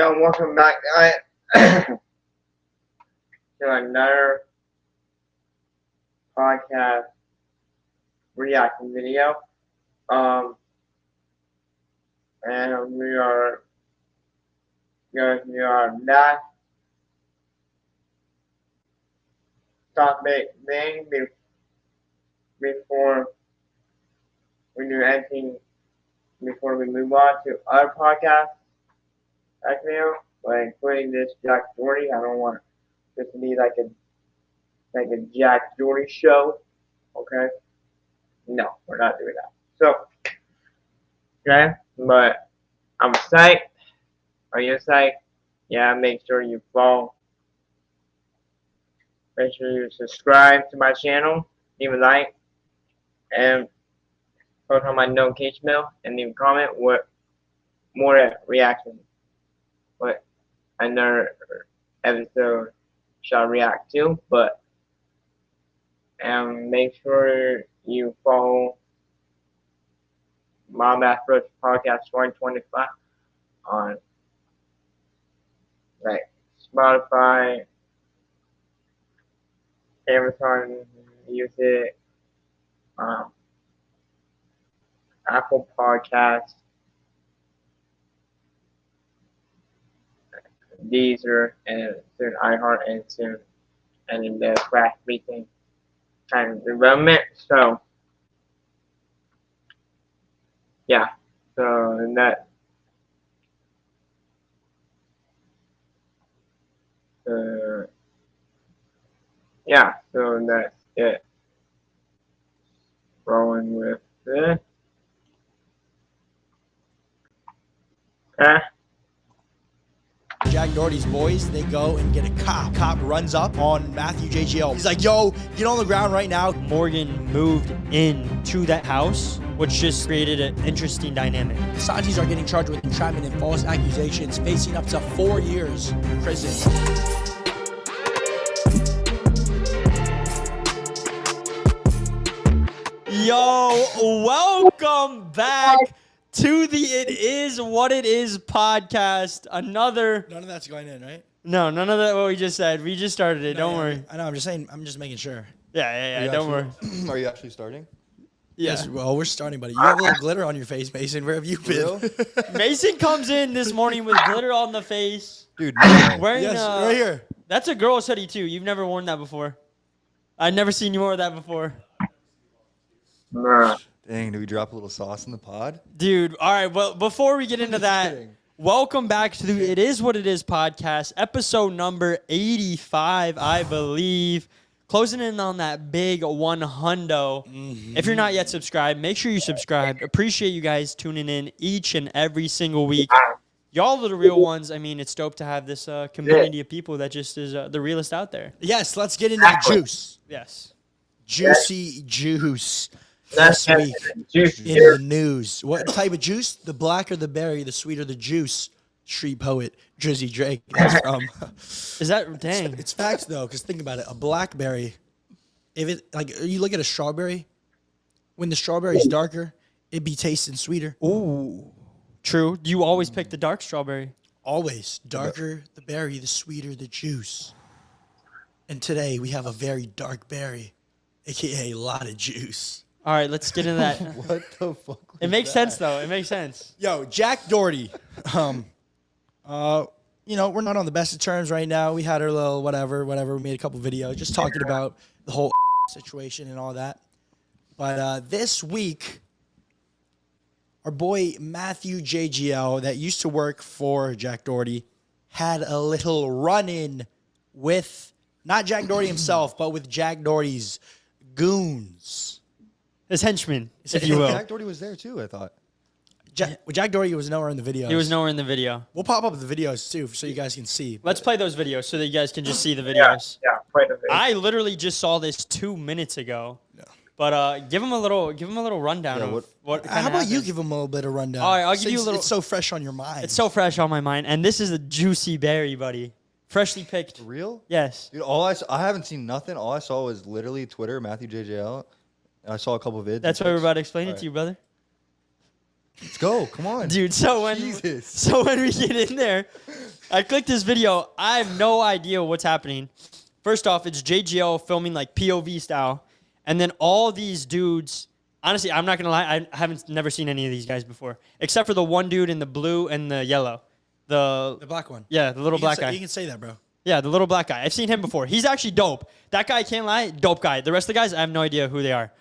and welcome back to another podcast reaction video. And we are not topic thing before we do anything before we move on to other podcasts. Like including this Jack Doherty. I don't want this to be like a Jack Doherty show. Okay? No, we're not doing that. So, okay, but I'm psyched. Are you psyched? Yeah, make sure you follow. Make sure you subscribe to my channel, leave a like, and put on my notification bell, and leave a comment what more reaction, what another episode shall react to. But and make sure you follow My Math Bros Podcast 2025 on like Spotify, Amazon Music, Apple Podcasts, Deezer, and soon iHeart, and soon and the Craft Meeting and development. So yeah, so that yeah, so that's it. Rolling with this. Jack Doherty's boys, they go and get a cop. Cop runs up on Matthew JGL. He's like, yo, get on the ground right now. Morgan moved into that house, which just created an interesting dynamic. The Santis are getting charged with entrapment and false accusations, facing up to 4 years in prison. Yo, welcome back to the It Is What It Is podcast. Another... None of that's going in, right? No, none of that what we just said. We just started it. Don't worry. I know, I'm just saying, I'm just making sure. Yeah. Don't worry. Are you actually starting? Yeah. Yes, well, we're starting, buddy. You have a little glitter on your face, Mason. Where have you been? Mason comes in this morning with glitter on the face. Dude, Wearing, yes, right here. That's a girl's hoodie, too. You've never worn that before. I've never seen you wear that before. dang, do we drop a little sauce in the pod? Dude, all right, well, before we get into that, welcome back to the It Is What It Is podcast, episode number 85, I believe. Closing in on that big 100. If you're not yet subscribed, make sure you subscribe. Appreciate you guys tuning in each and every single week. Y'all are the real ones. I mean, it's dope to have this community of people that just is the realest out there. Yes, let's get into the juice. Yes. Juicy juice. This week in the news. What type of juice? The blacker the berry, the sweeter the juice. Street poet Drizzy Drake is from. Is that dang? It's facts though, because think about it. A blackberry, if it like you look at a strawberry, when the strawberry's darker, it'd be tasting sweeter. Ooh, true. Do you always pick the dark strawberry? Always darker the berry, the sweeter the juice. And today we have a very dark berry, aka a lot of juice. All right, let's get into that. What the fuck? It makes sense though. It makes sense. Yo, Jack Doherty. You know, we're not on the best of terms right now. We had our little whatever. We made a couple videos just talking about the whole situation and all that. But this week, our boy Matthew JGL, that used to work for Jack Doherty, had a little run-in with, not Jack Doherty himself, but with Jack Doherty's goons. His henchman, if you will. Jack Doherty was there too, I thought. Jack Doherty was nowhere in the video. He was nowhere in the video. We'll pop up the videos too, so you guys can see. Let's play those videos so that you guys can just see the videos. Yeah, play the video. I literally just saw this 2 minutes ago. No. But give him a little rundown of what How about you give him a little bit of rundown? All right, I'll give you a little. It's so fresh on your mind. It's so fresh on my mind, and this is a juicy berry, buddy. Freshly picked. For real? Yes. Dude, I haven't seen nothing. All I saw was literally Twitter, Matthew JJL. And I saw a couple vids. That's why we're about to explain it to you, brother. Let's go. Come on. Dude, so when we get in there, I click this video. I have no idea what's happening. First off, it's JGO filming like POV style. And then all these dudes, honestly, I'm not going to lie, I haven't never seen any of these guys before, except for the one dude in the blue and the yellow. The black one. Yeah, the little black guy. You can say that, bro. Yeah, the little black guy. I've seen him before. He's actually dope. That guy, I can't lie, dope guy. The rest of the guys, I have no idea who they are.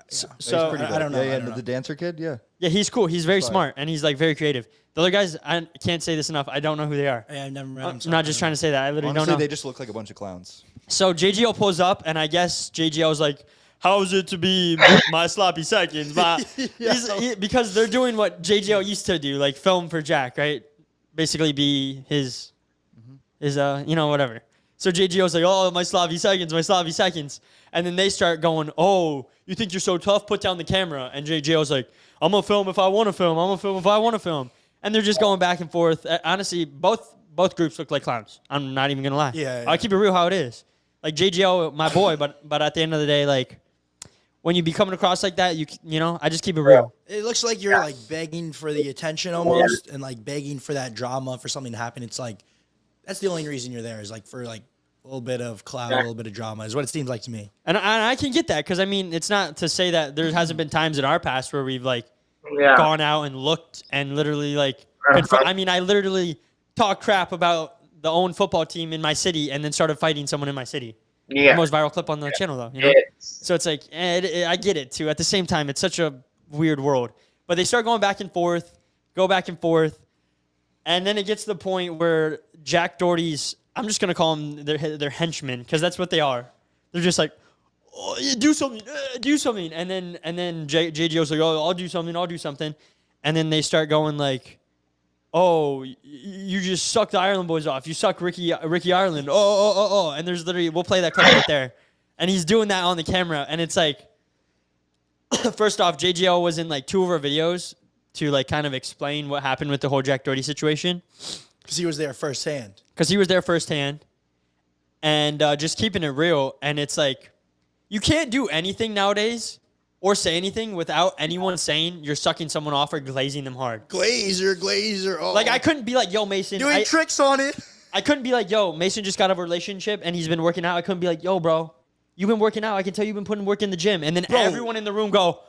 So I don't know. Yeah, I don't know. the dancer kid. Yeah. Yeah, he's cool. He's very smart, and he's like very creative. The other guys, I can't say this enough. I don't know who they are. I've never met I'm him. not just trying to say that. I literally Honestly, don't know. they just look like a bunch of clowns. So JGO pulls up, and I guess JGO was like, "How is it to be my sloppy seconds?" Because they're doing what JGO used to do, like film for Jack, right? Basically, be his whatever. So JGO's like, "Oh, my sloppy seconds," and then they start going, "Oh, you think you're so tough? Put down the camera." And JGO's like, "I'm gonna film if I want to film. I'm gonna film if I want to film." And they're just going back and forth. Honestly, both groups look like clowns. I'm not even gonna lie. Yeah. I'll keep it real how it is. Like JGO, my boy, but at the end of the day, like when you be coming across like that, you know, I just keep it real. It looks like you're like begging for the attention almost, and like begging for that drama, for something to happen. It's like that's the only reason you're there, is like for like a little bit of clout, a little bit of drama, is what it seems like to me. And I can get that, because I mean, it's not to say that there hasn't been times in our past where we've like gone out and looked and literally like I mean, I literally talk crap about the own football team in my city and then started fighting someone in my city. Yeah. The most viral clip on the channel, though. You know? So it's like, I get it, too. At the same time, it's such a weird world. But they start going back and forth, and then it gets to the point where Jack Doherty's, I'm just going to call them their henchmen, because that's what they are. They're just like, "Oh, yeah, do something. And then JGO's like, "Oh, I'll do something. And then they start going like, "Oh, you just suck the Ireland boys off. You suck Ricky Ireland. Oh. And there's literally, we'll play that clip right there. And he's doing that on the camera. And it's like, first off, JGO was in like 2 of our videos to like kind of explain what happened with the whole Jack Doherty situation. Because he was there firsthand. And just keeping it real. And it's like, you can't do anything nowadays or say anything without anyone saying you're sucking someone off or glazing them hard. Glazer. Oh. Like, I couldn't be like, "Yo, Mason." Doing tricks on it. I couldn't be like, "Yo, Mason just got out of a relationship and he's been working out." I couldn't be like, "Yo, bro, you've been working out. I can tell you've been putting work in the gym." And then everyone in the room go,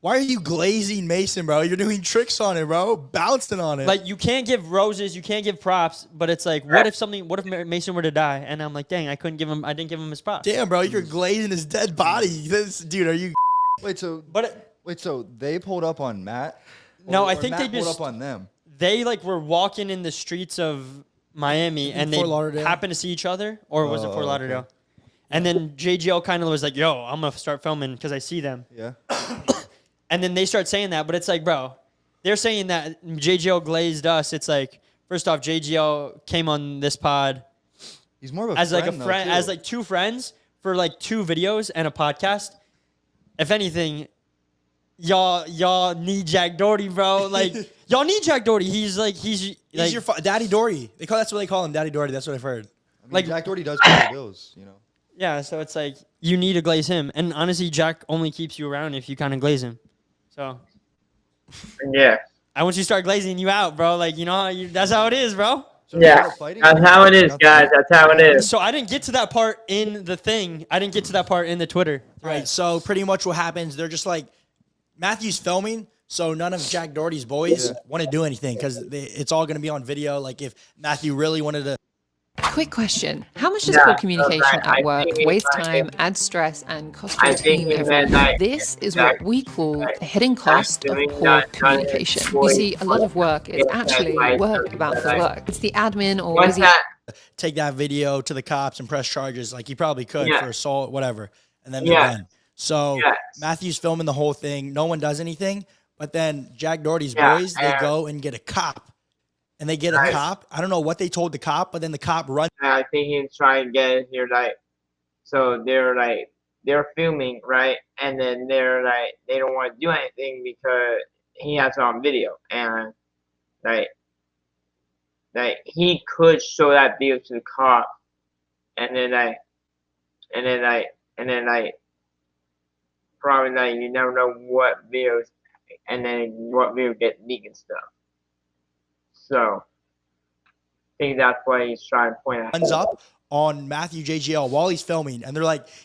"Why are you glazing Mason, bro? You're doing tricks on it, bro. Bouncing on it." like, you can't give roses, you can't give props, but it's like, what if Mason were to die? And I'm like, dang, I didn't give him his props. Damn, bro, you're glazing his dead body. Dude, are you? Wait, so they pulled up on Matt? No, I or think Matt they pulled just up on them. They like were walking in the streets of Miami and they Fort Lauderdale? happened to see each other, or was it Fort Oh, Lauderdale? okay. And then JGL kind of was like, "Yo, I'm gonna start filming because I see them." Yeah. And then they start saying that, but it's like, bro, they're saying that JGL glazed us. It's like, first off, JGL came on this pod He's more of a as like a friend, friend, though, as too. like 2 friends for like 2 videos and a podcast. If anything, y'all need Jack Doherty, bro. Like, y'all need Jack Doherty. He's He's like, your Daddy Doherty. That's what they call him, Daddy Doherty. That's what I've heard. I mean, like- Jack Doherty does pay the bills, you know. yeah. So it's like, you need to glaze him. And honestly, Jack only keeps you around if you kind of glaze him. So Yeah. once you start glazing you out, bro, like, you know, that's how it is, bro. So they Yeah. ended up fighting? That's how it is, guys. That's how it is. So I didn't get to that part in the thing. I didn't get to that part in the Twitter. Right. So pretty much what happens, they're just like, Matthew's filming, so none of Jack Doherty's boys want to do anything because it's all going to be on video. Like if Matthew really wanted to. Quick question. How much does Yeah, poor communication so I at work think it's waste like- time, add stress, and cost I your think team it every meant week? like- This is like- what we call the hidden cost of doing poor that kind of communication. You voice. see, a lot of work is Yeah, actually like- work about the like- work. It's the admin or What's busy that? Take that video to the cops and press charges like he probably could Yeah. for assault, whatever, and then they're Yeah. done. So Yes. Matthew's filming the whole thing. No one does anything, but then Jack Doherty's Yeah, boys, they and- go and get a cop, and they get a Right. cop. I don't know what they told the cop, but then the cop runs. I think he's trying to get in here, like, so they're filming, right? And then they're like, they don't want to do anything because he has it on video, and like he could show that video to the cop, and then probably like you never know what videos and then what we would get leaked and stuff. So I think that's why he's trying to point out. Guns up on Matthew JGL while he's filming, and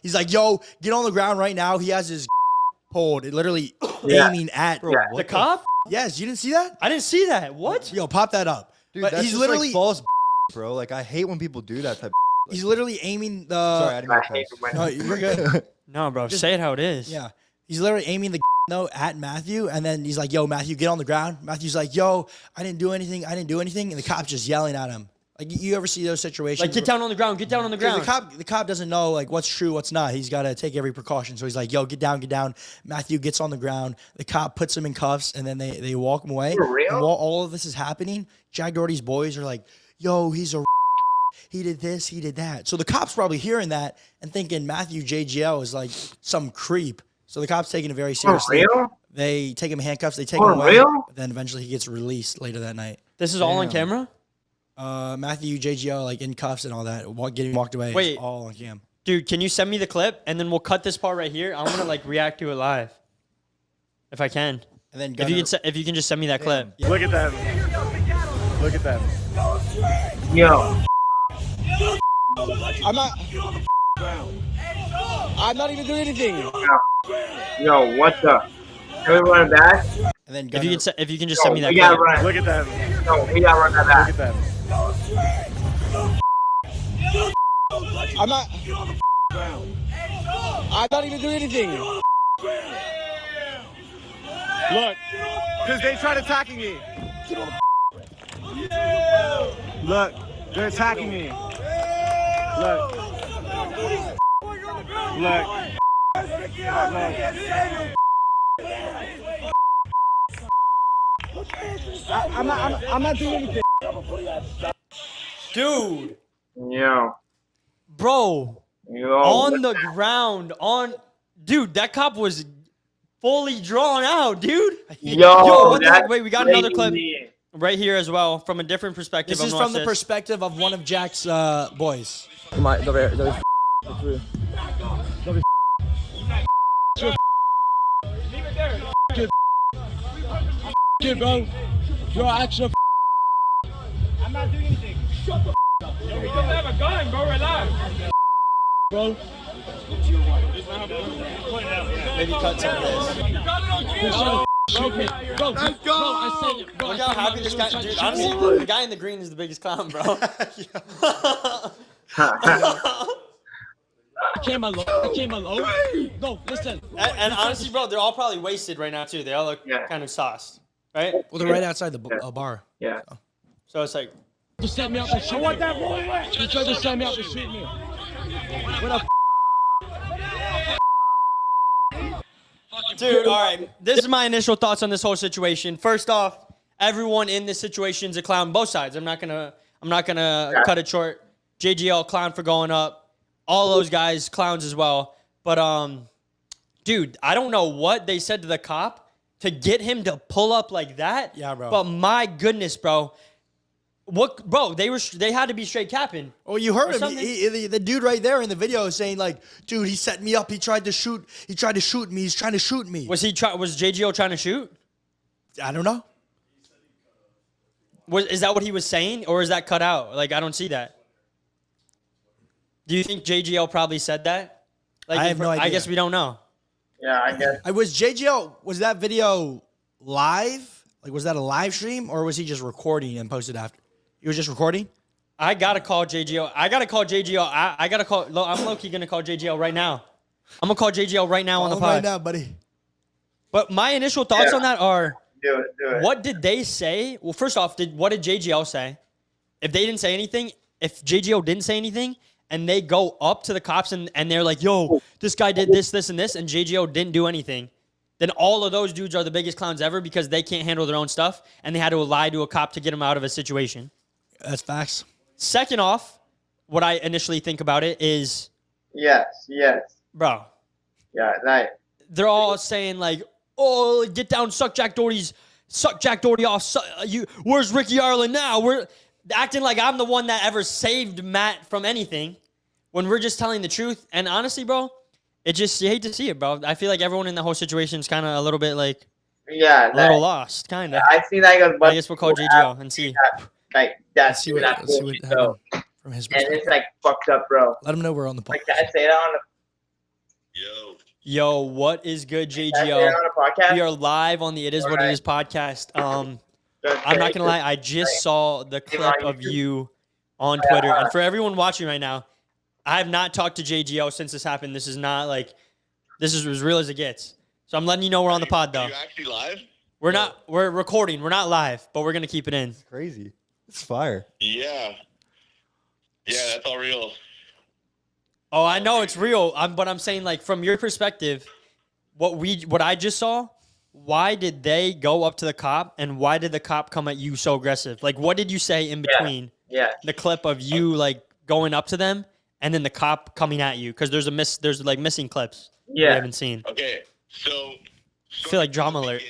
he's like, "Yo, get on the ground right now." He has his pulled, literally aiming at the cop. Yes, you didn't see that? I didn't see that. What? Yo, pop that up. Dude, But that's he's just literally like false, bro. Like I hate when people do that type. he's literally aiming the. Sorry, I didn't mean I hate to it when No, you're good. No, bro. Say it how it is. Yeah, he's literally aiming the though at Matthew, and then he's like, "Yo, Matthew, get on the ground." Matthew's like, "Yo, I didn't do anything. I didn't do anything," and the cop's just yelling at him. Like you ever see those situations? Like, get down on the ground. Get down on the ground. The cop doesn't know like what's true, what's not. He's got to take every precaution. So he's like, "Yo, get down, get down." Matthew gets on the ground. The cop puts him in cuffs, and then they walk him away. For real? And while all of this is happening, Jack Doherty's boys are like, "Yo, he's a he did this, he did that." So the cop's probably hearing that and thinking Matthew JGL is like some creep. So the cop's taking it very For seriously. real? They take him in handcuffs. They take For him away. real? But then eventually he gets released later that night. This is all on camera? Matthew JGL like in cuffs and all that, getting walked away. Wait. It's all on cam. Dude, can you send me the clip and then we'll cut this part right here? I want to like react to it live. If I can. And then If you can just send me that clip. Look at them. Look at them. Yo, I'm not even doing anything. yo, what's up? Can we run it back? And then If you can just send me that we gotta clip. run. Look at them. No, we gotta run that back. Look at them. I'm not even doing anything. Look, because they tried attacking me. Look, they're attacking me. Look. Look. I'm not doing anything. Dude, Yo, bro, yo. on the ground, dude, that cop was fully drawn out, dude. Yo, what the heck? Wait, we got another clip crazy. right here as well from a different perspective. This is from the perspective of one of Jack's boys. Kid, bro. You're actually. I'm not doing anything. Shut the up. Yo, we don't have a gun, bro. Relax. Bro. Maybe cut some of this. Bro, let's go. I said, bro, Look how happy this guy, dude. Honestly, the guy in the green is the biggest clown, bro. I came alone. No, listen. And honestly, bro, they're all probably wasted right now too. They all look kind of sauced, right? Well, they're right outside the bar. Yeah. So it's like, Just set me up and shoot me. I want that boy. You tried to set me up and shoot me. What the dude, all right. This is my initial thoughts on this whole situation. First off, everyone in this situation is a clown. Both sides. I'm not gonna cut it short. JGL clown for going up. All those guys clowns as well. But dude, I don't know what they said to the cop to get him to pull up like that. Yeah, bro. But my goodness, bro. What, bro? They had to be straight capping. Oh, you heard him. something. The dude right there in the video is saying like, "Dude, he set me up. He tried to shoot me. He's trying to shoot me." Was JGO trying to shoot? I don't know. Is that what he was saying, or is that cut out? Like, I don't see that. Do you think JGL probably said that? Like, I have no idea. I guess we don't know. Yeah, I guess. Was JGL, was that video live? Like, was that a live stream, or was he just recording and posted after? He was just recording? I gotta call JGL. I gotta call JGL. I gotta call. I'm low-key gonna call JGL right now. I'm gonna call JGL right now on the pod. Right now, buddy. But my initial thoughts on that are, Do it. what did they say? Well, first off, what did JGL say? If they didn't say anything, if JGL didn't say anything, and they go up to the cops and they're like, yo, this guy did this, this, and this, and JGO didn't do anything, then all of those dudes are the biggest clowns ever because they can't handle their own stuff, and they had to lie to a cop to get them out of a situation. That's facts. Second off, what I initially think about it is, Yes. bro, Yeah, like, they're all saying like, oh, get down, suck Jack Doherty off. Where's Ricky Ireland now? We're acting like I'm the one that ever saved Matt from anything when we're just telling the truth. And honestly, bro, you hate to see it, bro. I feel like everyone in the whole situation is kind of a little bit like, Yeah, A little lost, kind of. I see like a bunch I guess we'll call of people have, JGO and see. like Let's that's see doing what, that let's see what bullshit though, happened from his and perspective. it's like fucked up, bro. Let him know we're on the Like, podcast. can I say that on the? Yo, what is good, Can I say that JGO? on the podcast? We are live on the It Is What It Alright. Is podcast. Just I'm not say gonna lie, I just saw the Came clip on of YouTube. you on Twitter, and for everyone watching right now, I have not talked to JGO since this happened. This is not like this is as real as it gets. So I'm letting you know we're on the pod though. Are you actually live? We're not. We're recording. We're not live, but we're gonna keep it in. It's crazy. It's fire. Yeah. Yeah, that's all real. Oh, I know it's real. But I'm saying like from your perspective, what I just saw. Why did they go up to the cop, and why did the cop come at you so aggressive? Like, what did you say in between Yeah. the clip of you like going up to them and then the cop coming at you? Because there's like missing clips we Yeah. haven't seen. Okay, so feel like drama alert.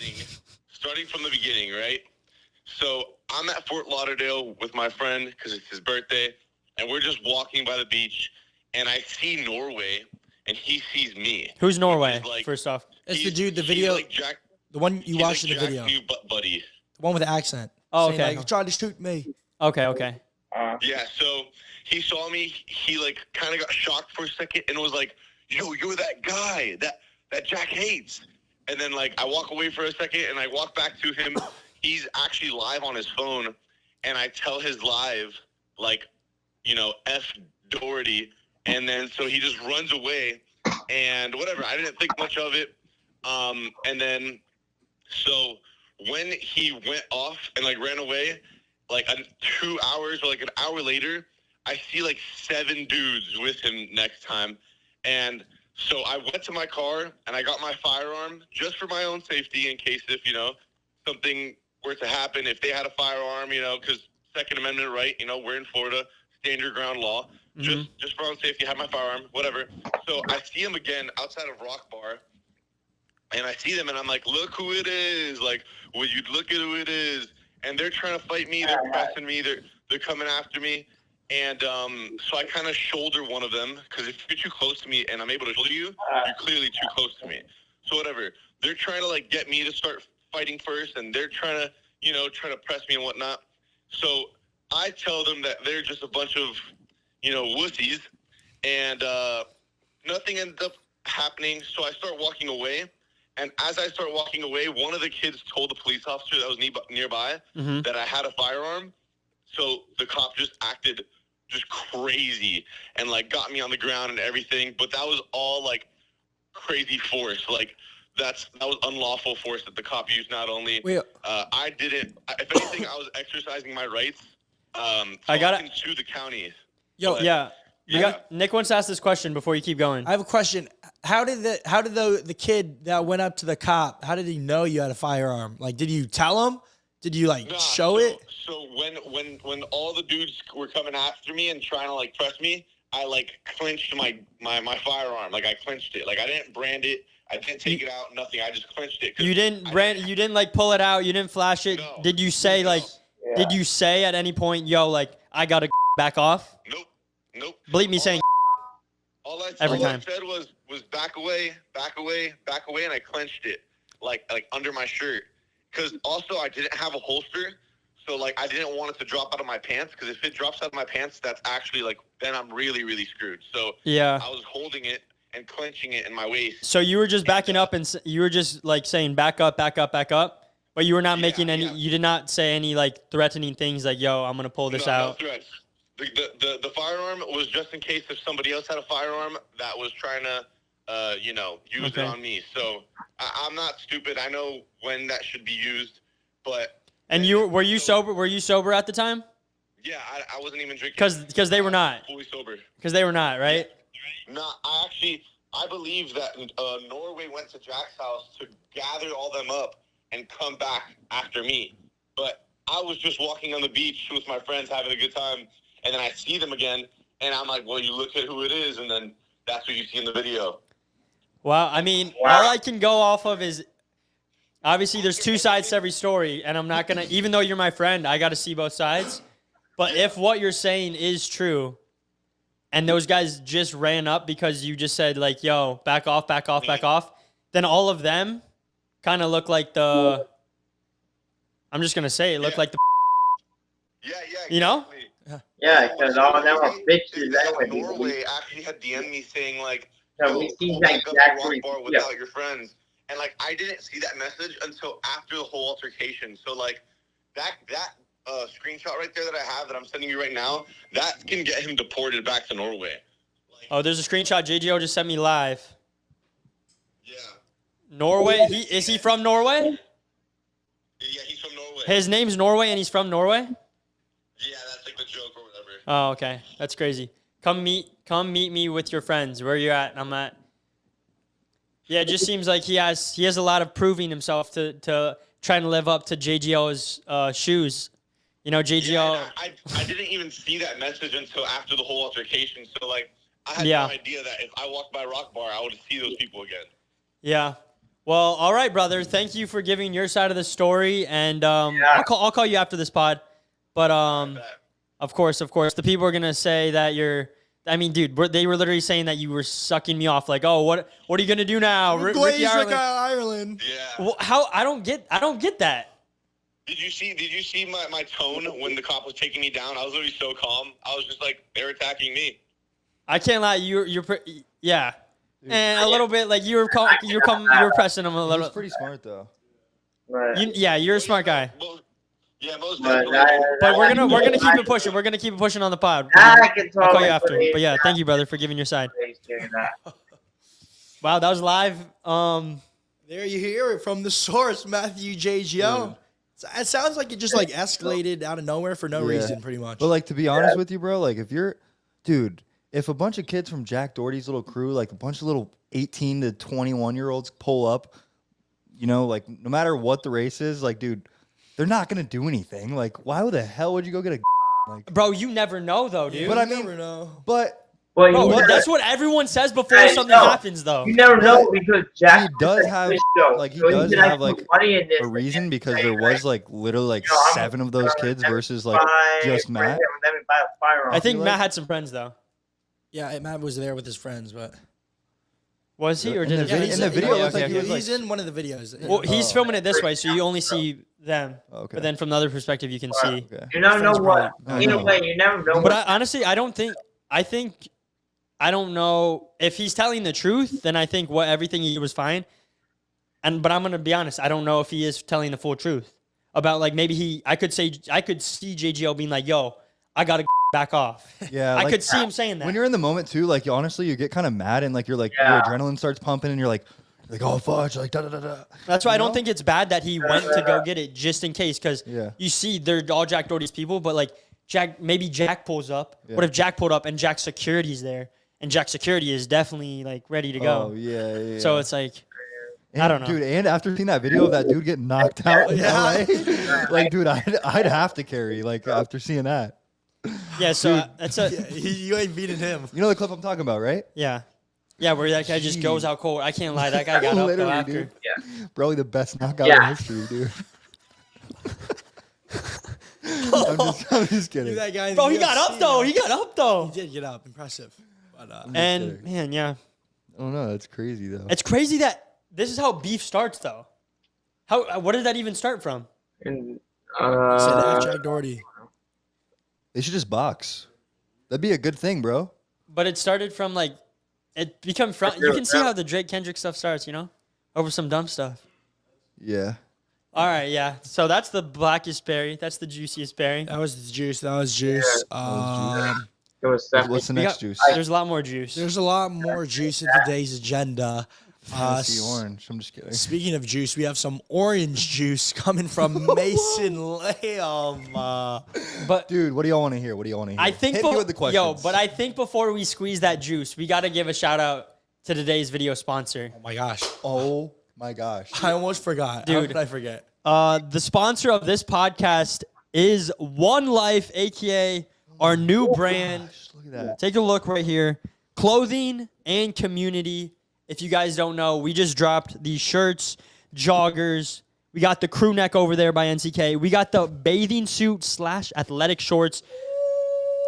Starting from the beginning, right? So I'm at Fort Lauderdale with my friend because it's his birthday, and we're just walking by the beach, and I see Norway, and he sees me. Who's Norway? like- First off, It's the He's- dude, the he's video, like Jack, the one you he's watched like in the Jack's video, new buddy. the one with the accent. Oh, saying, okay. Like, tried to shoot me. Okay. Yeah, so he saw me. He like kind of got shocked for a second and was like, "Yo, you're that guy that Jack hates." And then like I walk away for a second and I walk back to him. He's actually live on his phone, and I tell his live like, F Doherty, and then so he just runs away and whatever. I didn't think much of it. And then so when he went off and like ran away, like 2 hours or like an hour later, I see like 7 dudes with him next time. And so I went to my car and I got my firearm just for my own safety in case if, something were to happen, if they had a firearm, because Second Amendment right, we're in Florida, stand your ground law. Just for my own safety, have my firearm, whatever. So I see him again outside of Rock Bar. And I see them and I'm like, look who it is. Like, will you look at who it is? And they're trying to fight me. They're pressing me. They're coming after me. And so I kind of shoulder one of them because if you're too close to me and I'm able to shoulder you, you're clearly too close to me. So whatever. They're trying to like get me to start fighting first, and they're trying to, trying to press me and whatnot. So I tell them that they're just a bunch of, wussies, and nothing ends up happening. So I start walking away. And as I start walking away, one of the kids told the police officer that was nearby that I had a firearm. So the cop just acted just crazy and like got me on the ground and everything. But that was all like crazy force. Like that was unlawful force that the cop used. Not only I didn't. If anything, I was exercising my rights. I got to sue the county. Yeah. Nick wants to ask this question before you keep going. I have a question. How did the kid that went up to the cop, how did he know you had a firearm? Like, did you tell him? Did you show it? So when all the dudes were coming after me and trying to like press me, I like clenched my firearm. Like I clenched it. Like I didn't brand it. I didn't take it out. Nothing. I just clenched it. You didn't like pull it out. You didn't flash it. No. Did you say Did you say at any point, yo, like I gotta back off? Nope. Believe me saying. All I Every time. said was back away, and I clenched it like under my shirt. Because also I didn't have a holster, so like I didn't want it to drop out of my pants. Because if it drops out of my pants, that's actually like then I'm really really screwed. So Yeah. I was holding it and clenching it in my waist. So you were just backing up and you were just like saying back up, but you were not making any. Yeah. You did not say any like threatening things like, "Yo, I'm gonna pull this out." No threats. The firearm was just in case if somebody else had a firearm that was trying to, use it on me. So I'm not stupid. I know when that should be used, but. And were you sober? Were you sober at the time? Yeah, I wasn't even drinking. Because they were not. Fully sober. Because they were not, right? No, I believe that Norway went to Jack's house to gather all them up and come back after me. But I was just walking on the beach with my friends having a good time. And then I see them again, and I'm like, well, you look at who it is, and then that's what you see in the video. Well, I mean, all I can go off of is obviously there's two sides to every story, and I'm not going to, even though you're my friend, I got to see both sides. But if what you're saying is true, and those guys just ran up because you just said, like, yo, back off, then all of them kind of looked like the. I'm just gonna say it looked like the. Yeah, You know? exactly. Yeah, because all of them are bitches That anyway. Norway actually had DM'd me saying like, Yeah, "Yo, we seen go that back up exact to Rock Bar tweet, yeah. without your friends." And like, I didn't see that message until after the whole altercation. So like, that screenshot right there that I have that I'm sending you right now, that can get him deported back to Norway. Like, Oh, there's a screenshot JGO just sent me live. yeah, Norway. Is he from Norway? yeah, he's from Norway. His name's Norway and he's from Norway? Yeah, that's like the joke or whatever. Oh, okay. That's crazy. Come meet me with your friends. Where you at? I'm at. Yeah, it just seems like he has a lot of proving himself to trying to live up to JGO's shoes. You know, JGO. Yeah, I didn't even see that message until after the whole altercation. So like, I had Yeah. no idea that if I walked by Rock Bar, I would see those people again. Yeah. Well, all right, brother. Thank you for giving your side of the story, and I'll call you after this pod. But of course, the people are gonna say that you're. I mean, dude, they were literally saying that you were sucking me off. Like, oh, what are you gonna do now, Ricky Ireland? Ireland. Yeah. Well, how I don't get that. Did you see my tone when the cop was taking me down? I was literally so calm. I was just like, they're attacking me. I can't lie. Yeah, and a little bit like you were pressing him a He's little. pretty smart though. But, You're a smart guy. Yeah, most but, definitely. But we're gonna keep it pushing. We're gonna keep it pushing on the pod. I can I'll talk call you after. But yeah, thank you, brother, for giving your side. Wow, that was live. There you hear it from the source, Matthew JGO. It sounds like it just like escalated out of nowhere for no Yeah. reason, pretty much. But like to be honest with you, bro, like if a bunch of kids from Jack Doherty's little crew, like a bunch of little 18 to 21-year-olds pull up, you know, like no matter what the race is, like, dude, they're not gonna do anything. Like, why the hell would you go get a like? Bro, you never know though, dude. But I You mean, never know. but Well, Bro, you never, that's what everyone says before I something know. happens, though. you never know because Jack he does is a have fish show. like he So does can have put like money in this a reason and because say, there was like literally like you know, I'm 7 of those kids versus like buy- just Matt. Let me buy a firearm. I think like- Matt had some friends though. Yeah, Matt was there with his friends, but Was he or In did the his video- friends- in the video, it looked like he was, he's like- in one of the videos. Well, he's Oh. filming it this way, so you only see them. Okay. But then from the other perspective, you can see. Okay. You never know Friends what. probably- Either I know. way, you never know. But honestly, I don't know if he's telling the truth. Then I think everything he did was fine. But I'm gonna be honest. I don't know if he is telling the full truth about like maybe I could see JGO being like, "Yo, I gotta back off." Yeah, I like, could see him saying that. when you're in the moment too, like honestly, you get kind of mad and like you're like your adrenaline starts pumping and you're like oh fudge, like da da da da. That's why I You don't know? think it's bad that he went to go get it just in case, because Yeah. you see they're all Jack Doherty's people, but like maybe Jack pulls up. Yeah. What if Jack pulled up and Jack's security's there, and Jack's security is definitely like ready to go? Oh yeah. So it's like, And, I don't know. dude. And after seeing that video of that dude getting knocked out in LA, like dude, I'd have to carry like after seeing that. yeah. So that's a you ain't beating him. You know the clip I'm talking about, right? yeah, where that guy just goes out cold. I can't lie, that guy got up though Literally, after. dude. Probably the best knockout in Yeah. history, dude. I'm just kidding. That guy in Bro, the he got UFC, up though. man. He got up though. He did get up. Impressive. But And kidding. man, yeah, Oh no, that's crazy though. it's crazy that this is how beef starts though. What did that even start from? And, he said F Jack Doherty. They should just box. That'd be a good thing, bro. But it started from like, it become front. You can see how the Drake Kendrick stuff starts, you know, over some dumb stuff. Yeah. All right, yeah. So that's the blackest berry. That's the juiciest berry. That was the juice. That was juice. it was What's the We next got- juice? There's a lot more juice. There's a lot more juice in today's agenda. Fantasy orange. I'm just kidding. Speaking of juice, we have some orange juice coming from Mason Lamb. But Dude, what do y'all want to hear? What do y'all want to hear? I think, Hit me with the questions. but I think before we squeeze that juice, we got to give a shout out to today's video sponsor. Oh my gosh. Oh my gosh. I almost forgot. How Dude. did I forget? The sponsor of this podcast is One Life, aka our new brand. Gosh, look at that. Take a look right here. Clothing and community. If you guys don't know, we just dropped these shirts, joggers. We got the crew neck over there by NCK. We got the bathing suit / athletic shorts.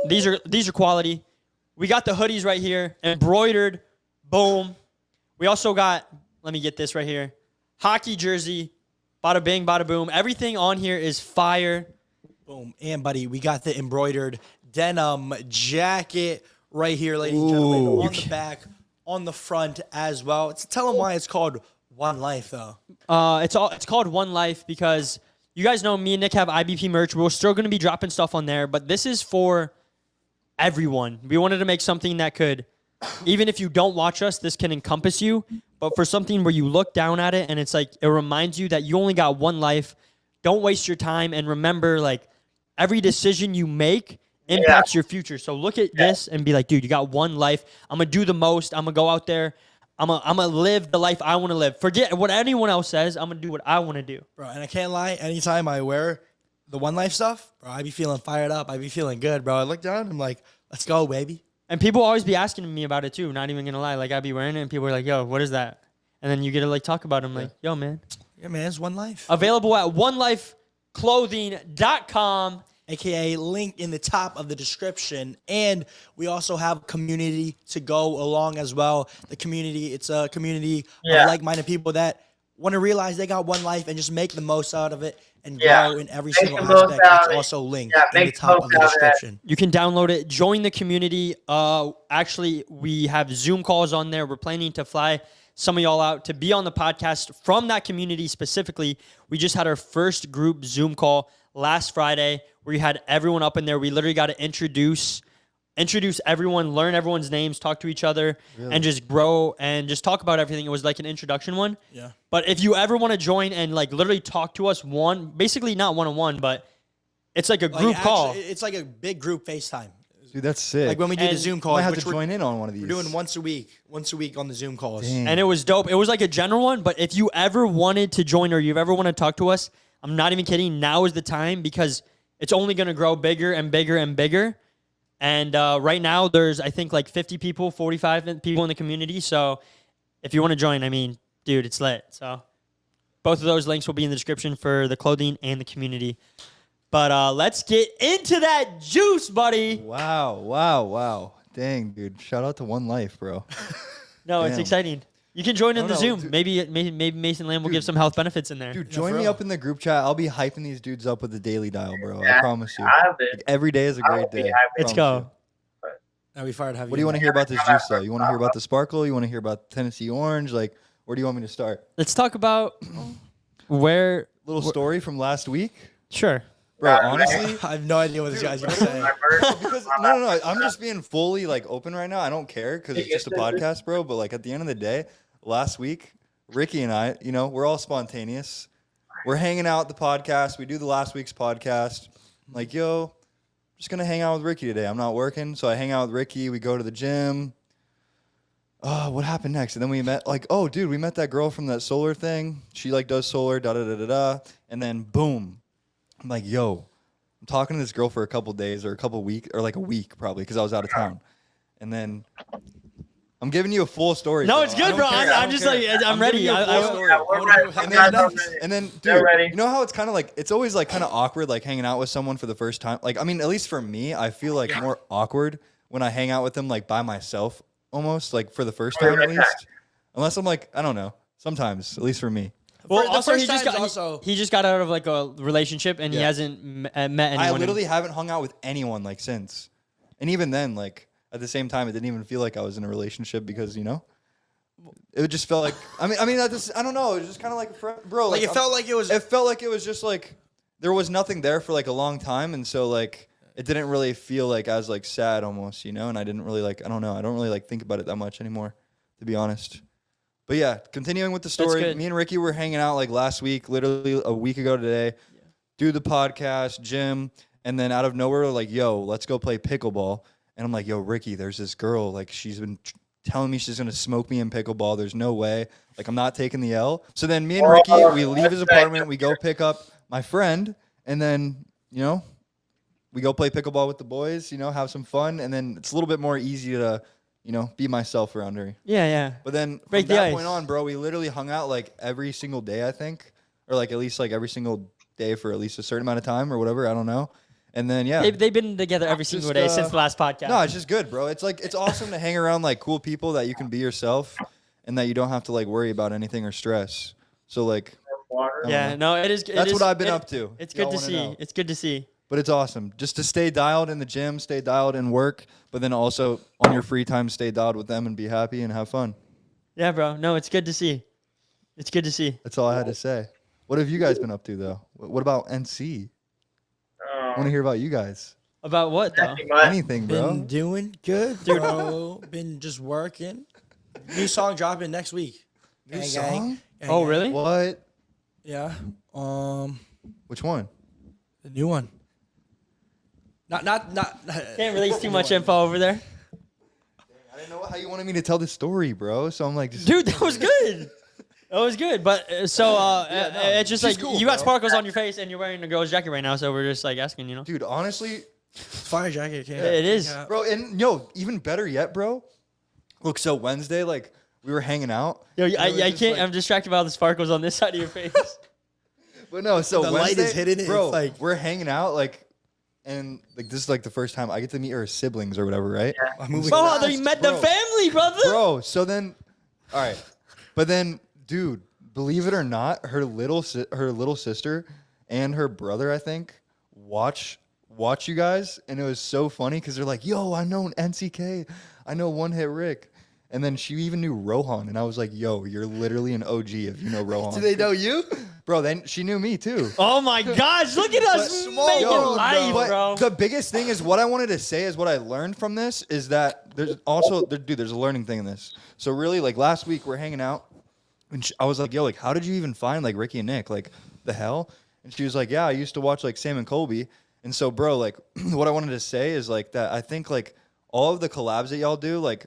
These are quality. We got the hoodies right here, embroidered. Boom. We also got, let me get this right here, hockey jersey. Bada bing, bada boom. Everything on here is fire. Boom. And, buddy, we got the embroidered denim jacket right here, ladies and gentlemen, on the back, on the front as well. Tell them why it's called One Life, though. It's called One Life because you guys know me and Nick have IBP merch. We're still going to be dropping stuff on there, but this is for everyone. We wanted to make something that could, even if you don't watch us, this can encompass you, but for something where you look down at it and it's like, it reminds you that you only got one life. Don't waste your time, and remember, like, every decision you make impacts your future. So look at this and be like, dude, you got one life. I'm going to do the most. I'm going to go out there. I'm gonna live the life I want to live. Forget what anyone else says. I'm going to do what I want to do. Bro, and I can't lie. Anytime I wear the One Life stuff, bro, I be feeling fired up. I be feeling good, bro. I look down, I'm like, let's go, baby. And people always be asking me about it too. Not even going to lie. Like, I be wearing it and people are like, yo, what is that? And then you get to like talk about it. I'm like, yo, man. Yeah, man, it's One Life. Available at onelifeclothing.com. AKA link in the top of the description. And we also have a community to go along as well. The community, it's a community of like-minded people that want to realize they got one life and just make the most out of it and grow in every single aspect. It's also linked in the top of the description. You can download it, join the community. Actually, we have Zoom calls on there. We're planning to fly some of y'all out to be on the podcast from that community specifically. We just had our first group Zoom call last Friday where we had everyone up in there. We literally got to introduce everyone, learn everyone's names, talk to each other, and just grow and just talk about everything. It was like an introduction one. Yeah. But if you ever want to join and like literally talk to us basically not one-on-one, but it's like a group call. It's like a big group FaceTime. Dude, that's sick. Like when we do the Zoom calls, I have to join in on one of these. We're doing once a week on the Zoom calls. Dang. And it was dope. It was like a general one, but if you ever wanted to join or you ever want to talk to us, I'm not even kidding. Now is the time because it's only going to grow bigger and bigger and bigger. And right now there's, I think, like 50 people, 45 people in the community. So if you want to join, I mean, dude, it's lit. So both of those links will be in the description for the clothing and the community. But let's get into that juice, buddy. Wow. Dang, dude. Shout out to One Life, bro. No, it's Damn. exciting. You can join in the Zoom. Dude. Maybe Mason Lamb will give some health benefits in there. Dude, Yeah, join for me real. up in the group chat. I'll be hyping these dudes up with the daily dial, bro. I promise you. I've been. Like, every day is a great day. Let's Promise go. you. Now we fired. What do you want to hear about this juice, though? You want to hear about the sparkle? You want to hear about Tennessee Orange? Like, where do you want me to start? Let's talk about where. Little story from last week? Sure. Bro, honestly, I have no idea what this guy's going to say. because no, I'm just being fully like open right now. I don't care because it's just a podcast, bro. But like at the end of the day, last week, Ricky and I, we're all spontaneous. We're hanging out at the podcast. We do the last week's podcast. I'm like, yo, I'm just gonna hang out with Ricky today. I'm not working, so I hang out with Ricky. We go to the gym. What happened next? And then we met we met that girl from that solar thing. She like does solar, and then boom. I'm like, yo, I'm talking to this girl for a couple days or a couple weeks or like a week probably because I was out of town. And then I'm giving you a full story. No, bro. it's good, bro. I'm just like, I'm ready. giving you a full story. We're ready. And then, They're dude, ready. you know how it's kind of like, it's always like kind of awkward, like hanging out with someone for the first time. Like, I mean, at least for me, I feel like more awkward when I hang out with them like by myself almost, like for the first time at least. Unless I'm like, I don't know. Sometimes, at least for me. Well, The also first he just time's got he just got out of like a relationship and he hasn't met anyone. I literally haven't hung out with anyone like since. And even then, like at the same time, it didn't even feel like I was in a relationship because, it just felt like, I mean, I don't know. It was just kind of like a friend, bro. Like, it felt like it was. It felt like it was just like, there was nothing there for like a long time. And so like, it didn't really feel like I was like sad almost, and I didn't really like, I don't know. I don't really like think about it that much anymore, to be honest. But yeah, continuing with the story, good. me and Ricky were hanging out like last week, literally a week ago today, do the podcast, gym, and then out of nowhere, like, yo, let's go play pickleball. And I'm like, yo, Ricky, there's this girl, like, she's been telling me she's going to smoke me in pickleball. There's no way. Like, I'm not taking the L. So then me and Ricky, we leave his apartment, we go pick up my friend, and then, we go play pickleball with the boys, have some fun, and then it's a little bit more easy to, be myself around her. Yeah. But then Break from the that ice. point on, bro, we literally hung out like every single day, I think, or like at least like every single day for at least a certain amount of time or whatever. I don't know. And then They've been together every single Just, day since the last podcast. no, it's just good, bro. It's like it's awesome to hang around like cool people that you can be yourself and that you don't have to like worry about anything or stress. So like, Water. I don't Yeah, know. no, it is. That's what I've been up to. It's Y'all good to wanna see. know. It's good to see. But it's awesome just to stay dialed in the gym, stay dialed in work, but then also on your free time, stay dialed with them and be happy and have fun. Yeah, bro. No, it's good to see. It's good to see. That's all I had to say. What have you guys been up to though? What about NC? I want to hear about you guys. About what though? Nothing much. Anything, bro. Been doing good, bro. Been just working. New song dropping next week. New Gang, song? gang. Gang, Oh, gang. really? What? Yeah. Which one? The new one. Not. Can't release too much info over there, I didn't know how you wanted me to tell the story, bro. So I'm like, just dude. That was good. That was good. But it's just she's like cool, you got bro. sparkles on your face and you're wearing a girl's jacket right now, so we're just like asking, you know. dude, honestly, Fire jacket. It is. Yeah. bro, and even better yet, bro. Look, so Wednesday, like we were hanging out. Yo, and it was I just, can't. like- I'm distracted by all the sparkles on this side of your face. But no, so The light Wednesday, is hitting it, bro. it's like- we're hanging out, like, and like this is like the first time I get to meet her siblings or whatever, right? I'm moving Bro, fast. you met the bro. family, brother. Bro, so then, all right, but then, dude, believe it or not, her little sister and her brother, I think, watch you guys, and it was so funny because they're like, "Yo, I know NCK, I know One Hit Rick." And then she even knew Rohan, and I was like, "Yo, you're literally an OG if you know Rohan." Do they know you? Bro, then she knew me too. Oh my gosh, look at us small making world, life, But bro. the biggest thing is what I wanted to say is what I learned from this is that there's also, dude, there's a learning thing in this. So really, like last week we're hanging out, and I was like, "Yo, like, how did you even find like Ricky and Nick? Like, the hell?" And she was like, "Yeah, I used to watch like Sam and Colby." And so, bro, like, what I wanted to say is like that. I think like all of the collabs that y'all do, like,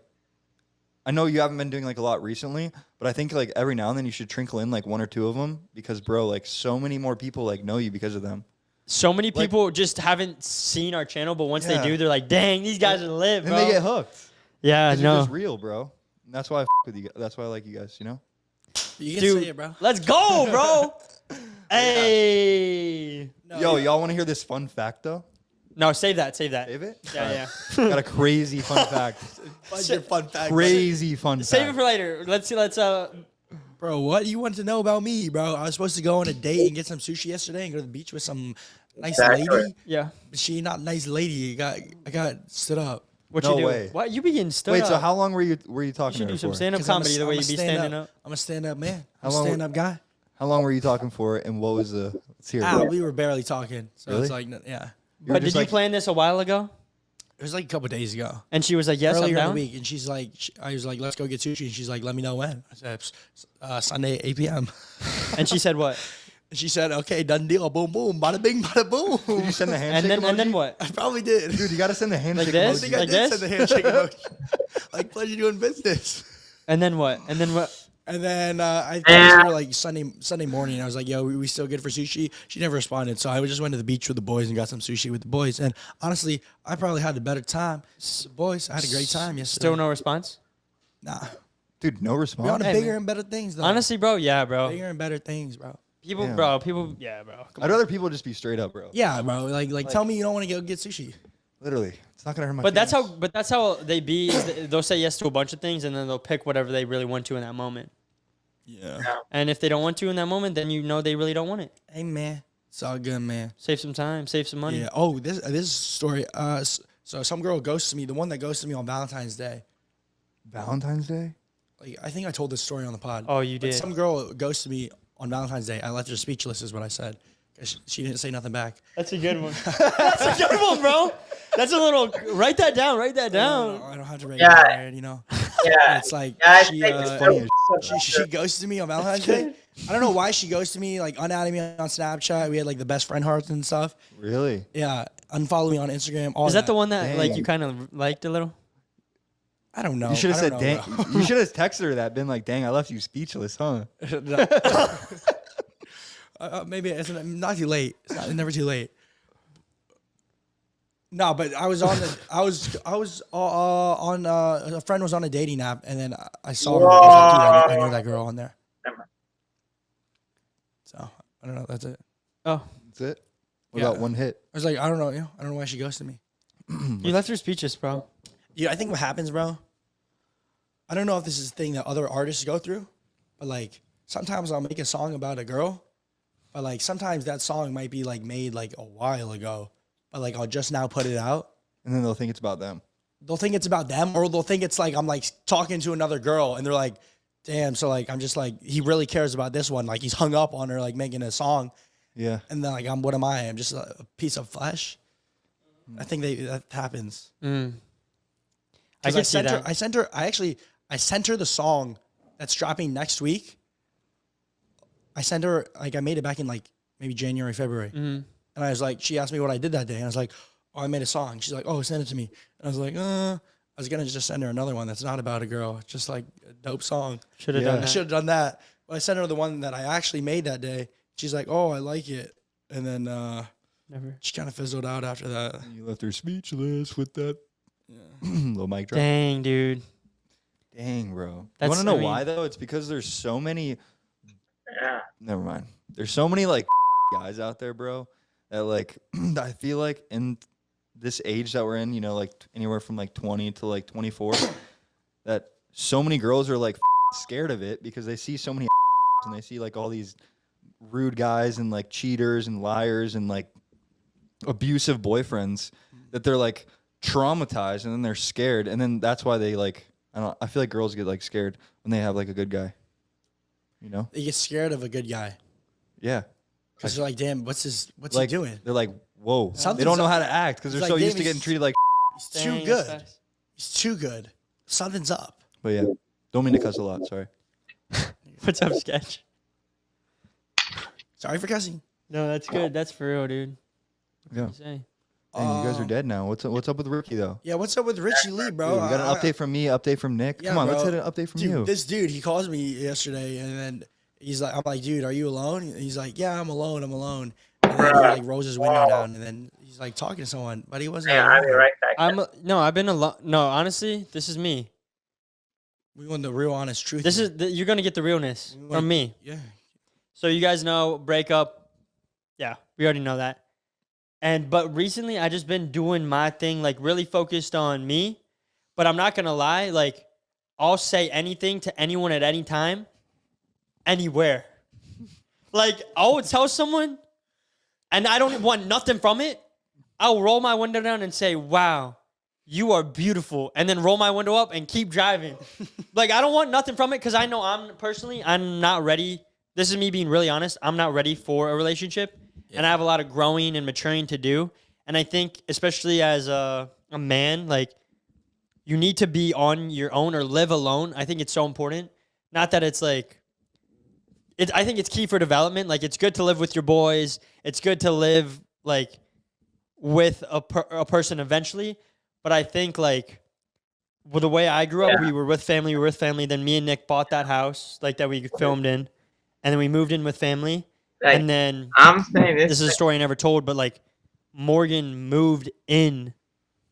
I know you haven't been doing like a lot recently, but I think like every now and then you should trinkle in like one or two of them because, bro, like so many more people like know you because of them. So many people just haven't seen our channel, but once Yeah. they do, they're like, "Dang, these guys are lit, And bro." they get hooked. Yeah, 'Cause you're no, just real, bro. And that's why I with you. That's why I like you guys. You know. You can dude, say it, bro. let's go, bro. Hey, No, Yo, yeah. y'all want to hear this fun fact though? no, save that, save that. Save it. Yeah, Got a crazy fun fact. What's your fun fact? Crazy fun fact. Save it for later. Let's see. Bro, what you want to know about me, bro? I was supposed to go on a date and get some sushi yesterday and go to the beach with some nice Exactly. lady. Yeah. But she not nice lady. I got stood up. What No you do? way. What you be getting stood Wait, up? so how long were you talking You should to her do some for? stand-up 'Cause I'm a- comedy the way I'm you a be stand standing up. I'm a stand-up man. How I'm a long- stand-up guy. How long were you talking for, and what was the? Let's hear it. We were barely talking. So Really? it's like, yeah. But did just you like- plan this a while ago? It was like a couple days ago. And she was like, "Yes, Earlier I'm in the down." week. And she's like, I was like, let's go get sushi. And she's like, let me know when. I said, Sunday, 8 p.m. And she said what? And she said, okay, done deal. Boom, boom. Bada bing, bada boom. Did you send the handshake? And then emoji? what? I probably did. Dude, you gotta send the handshake. this? I think emoji. I Like did this? send the handshake emoji. Like, pleasure doing business. And then what? And then what? And then I texted her like Sunday morning. I was like, "Yo, we still good for sushi?" She never responded, so I just went to the beach with the boys and got some sushi with the boys. And honestly, I probably had a better time. The boys, I had a great time yesterday. Still no response? Nah, Dude, no we're on response. to Hey, bigger man. and better things, though. Honestly, bro, yeah, bro. bigger and better things, bro. People, Yeah. bro, people, yeah, bro. Come I'd on. rather people just be straight up, bro. Yeah, bro. Like tell me you don't want to go get sushi. Literally, it's not gonna hurt my. But feelings. that's how they be. Is they'll say yes to a bunch of things, and then they'll pick whatever they really want to in that moment. Yeah. And if they don't want to in that moment, then you know they really don't want it. Hey, man, it's all good, man. Save some time, save some money. Yeah. Oh, this story. So some girl ghosted me. The one that ghosted me on Valentine's Day. Valentine's Day. Like, I think I told this story on the pod. Oh, you But did. some girl ghosted me on Valentine's Day. I left her speechless, is what I said. 'Cause she didn't say nothing back. That's a good one. That's a good one, bro. That's a little. Write that down. Write that down. I don't have to write Yeah. it down, you know. Yeah. It's like Yeah, I she, think it's funny as she ghosted me on Valentine's Day. I don't know why she ghosted me. Like unadded me on Snapchat. We had like the best friend hearts and stuff. Really? Yeah, unfollow me on Instagram. All Is that the one that Dang. like you kind of liked a little? I don't know. You should have I said, don't "Dang." know, You should have texted her that. Been like, "Dang, I left you speechless, huh?" bro. Maybe it's not too late. It's never too late. No, but I was on the. I was on. A friend was on a dating app, and then I saw her. I was like, dude, I know that girl on there. Never mind. So I don't know. That's it. Oh, That's it. What Yeah. about one hit? I was like, I don't know. I don't know why she ghosted me. you left her speechless, bro. Yeah, I think what happens, bro. I don't know if this is a thing that other artists go through, but like sometimes I'll make a song about a girl, but like sometimes that song might be like made like a while ago, but like I'll just now put it out. And then they'll think it's about them. They'll think it's about them, or they'll think it's like I'm like talking to another girl, and they're like, damn, so like I'm just like, he really cares about this one. Like he's hung up on her, like making a song. Yeah. And then like what am I? I'm just a piece of flesh. I think that happens. I 'Cause can see that. I sent her the song that's dropping next week. I sent her, like, I made it back in like maybe January, February. And I was like, she asked me what I did that day. And I was like, oh, I made a song. She's like, oh, send it to me. And I was like, I was going to just send her another one that's not about a girl. Just like a dope song. Should have Yeah. done I that. should have done that. But I sent her the one that I actually made that day. She's like, oh, I like it. And then Never. she kind of fizzled out after that. You left her speechless with that little mic drop. Dang, dude. Dang, bro. You That's- want to know I mean- why though? It's because there's so many. Yeah. Never mind. There's so many like guys out there, bro. That like I feel like in this age that we're in, you know, like anywhere from like 20 to like 24, that so many girls are like scared of it because they see so many and they see like all these rude guys and like cheaters and liars and like abusive boyfriends that they're like traumatized and then they're scared and then that's why they like I feel like girls get like scared when they have like a good guy. You know? They get scared of a good guy. Yeah. Because they're like, damn, what's Like he doing? they're like, whoa. They Something's don't know up. how to act because they're It's so like, used to David's- getting treated like. He's Dang, too that's good. fast. He's too good. Something's up. But yeah, don't mean to cuss a lot. Sorry. What's up, Sketch? Sorry for cussing. No, that's good. That's for real, dude. Yeah. Say. Dang, you guys are dead now. What's up with Rookie though? Yeah, what's up with Richie Lee, bro? Dude, we got an update from me, update from Nick. Yeah, Come on, let's bro. hit an update from Dude, you. this dude, he calls me yesterday, and then he's like, I'm like, dude, are you alone? And he's like, yeah, I'm alone. And then he like rolls his window down, and then he's like talking to someone, but he wasn't. Yeah, I'll be alone. right back. I've been alone. No, honestly, this is me. We want the real, honest truth. This here. is you're gonna get the realness We from want- me. Yeah. So you guys know breakup. Yeah, we already know that. But recently I just been doing my thing, like really focused on me. But I'm not gonna lie, like I'll say anything to anyone at any time, anywhere. Like I would tell someone, and I don't want nothing from it. I'll roll my window down and say, "Wow, you are beautiful," and then roll my window up and keep driving. Like I don't want nothing from it because I know I'm not ready. This is me being really honest. I'm not ready for a relationship, and I have a lot of growing and maturing to do. And I think, especially as a man, like you need to be on your own or live alone. I think it's so important. Not that it's like, I think it's key for development. Like it's good to live with your boys. It's good to live like with a person eventually. But I think like well, the way I grew up, we were with family. Then me and Nick bought that house like that we filmed in. And then we moved in with family. Like, And then I'm saying this. this is a story I never told, but like Morgan moved in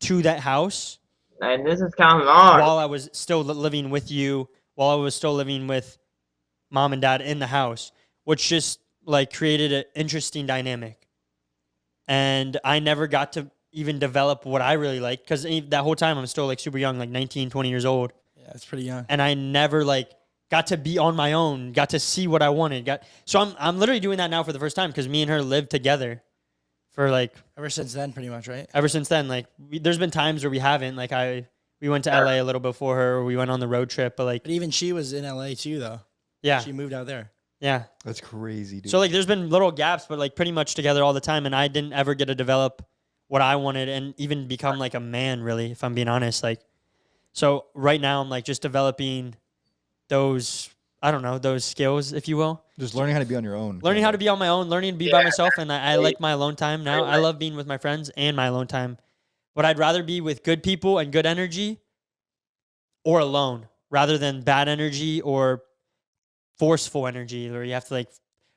to that house Like, this is kind of hard. while I was still living with you, while I was still living with mom and dad in the house, which just like created an interesting dynamic. And I never got to even develop what I really liked because that whole time I'm still like super young, like 19, 20 years old. Yeah, it's pretty young. And I never like got to be on my own, got to see what I wanted. So I'm literally doing that now for the first time because me and her lived together for like Ever since then, pretty much, right? ever since then. Like there's been times where we haven't. Like we went to LA a little before her, or we went on the road trip. But like But even she was in LA too, though. yeah, She moved out there. yeah. That's crazy, dude. So like there's been little gaps, but like pretty much together all the time, and I didn't ever get to develop what I wanted and even become like a man, really, if I'm being honest. Like so right now I'm like just developing those. I don't know, those skills, if you will. just learning how to be on your own. Learning how to be on my own, learning to be by myself, and I like my alone time now. I love being with my friends and my alone time. But I'd rather be with good people and good energy or alone rather than bad energy or forceful energy where you have to like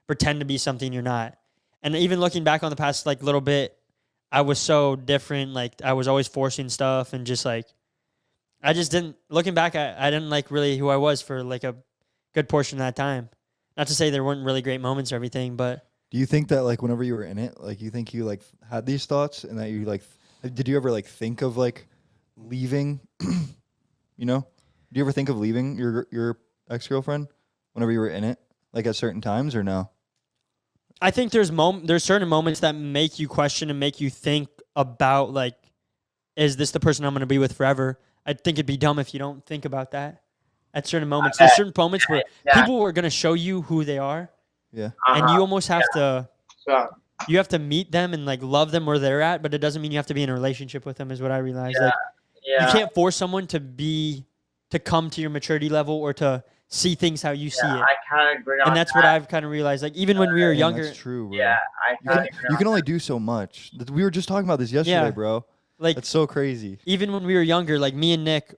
pretend to be something you're not. And even looking back on the past like little bit, I was so different. Like I was always forcing stuff and just like, I just didn't, looking back, I didn't like really who I was for like a good portion of that time. Not to say there weren't really great moments or everything, but Do you think that like whenever you were in it, like you think you like had these thoughts and that you like, did you ever like think of like leaving? You know, do you ever think of leaving your ex-girlfriend whenever you were in it? like at certain times, or no? I think there's certain moments that make you question and make you think about like, is this the person I'm going to be with forever? I think it'd be dumb if you don't think about that at certain moments. There's certain moments where people are going to show you who they are, Yeah. and you almost have to. So, You have to meet them and like love them where they're at, but it doesn't mean you have to be in a relationship with them. Is what I realized. Like, you can't force someone to come to your maturity level or to see things how you see it. I kind of agree on And that's what I've kind of realized. Like even when we were Damn, younger, that's true, bro. Yeah, I You kind can, of agree you on can only do so much. We were just talking about this yesterday, Yeah. bro. like That's so crazy. even when we were younger, like me and Nick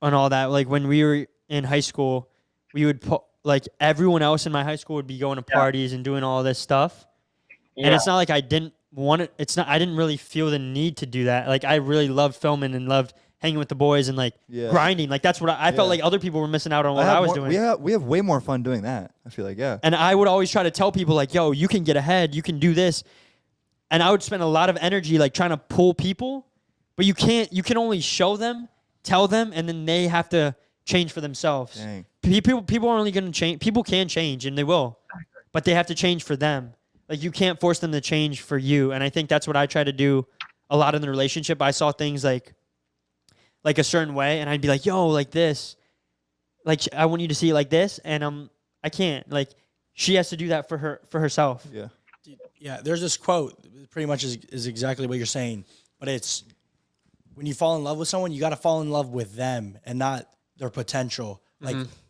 and all that, like when we were in high school, we would like everyone else in my high school would be going to parties and doing all this stuff. Yeah. And it's not like I didn't want it. It's not. I didn't really feel the need to do that. Like I really loved filming and loved hanging with the boys and like Yeah. grinding. Like that's what I felt Yeah. like other people were missing out on what I was doing. We have way more fun doing that. I feel like, yeah. And I would always try to tell people like, yo, you can get ahead. You can do this. And I would spend a lot of energy like trying to pull people, but you can't. You can only show them, tell them, and then they have to change for themselves. Dang. People are only going to change. People can change, and they will, but they have to change for them. Like you can't force them to change for you. And I think that's what I try to do a lot in the relationship. I saw things like a certain way, and I'd be like, yo, like this, like I want you to see it like this, and I can't. Like she has to do that for herself. Yeah. Yeah, there's this quote, pretty much is exactly what you're saying, but it's when you fall in love with someone, you got to fall in love with them and not their potential.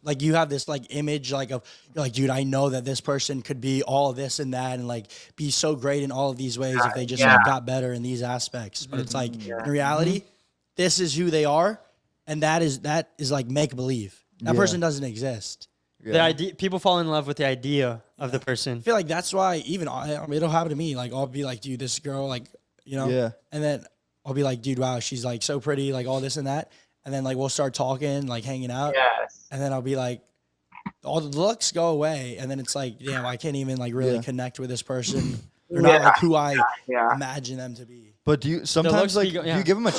Like you have this like image like of you're like, dude, I know that this person could be all of this and that and like be so great in all of these ways if they just like, got better in these aspects. But it's like in reality, this is who they are, and that is like make believe. That person doesn't exist. The idea, people fall in love with the idea of the person. I feel like that's why even I mean, it'll happen to me. Like I'll be like, dude, this girl, like, you know, Yeah. and then I'll be like, dude, wow, she's like so pretty, like all this and that, and then like we'll start talking, like hanging out, Yes. and then I'll be like, all the looks go away, and then it's like, damn, I can't even like really Yeah. connect with this person. They're not like who I Yeah. imagine them to be. But do you looks sometimes like be go- do yeah. you give them a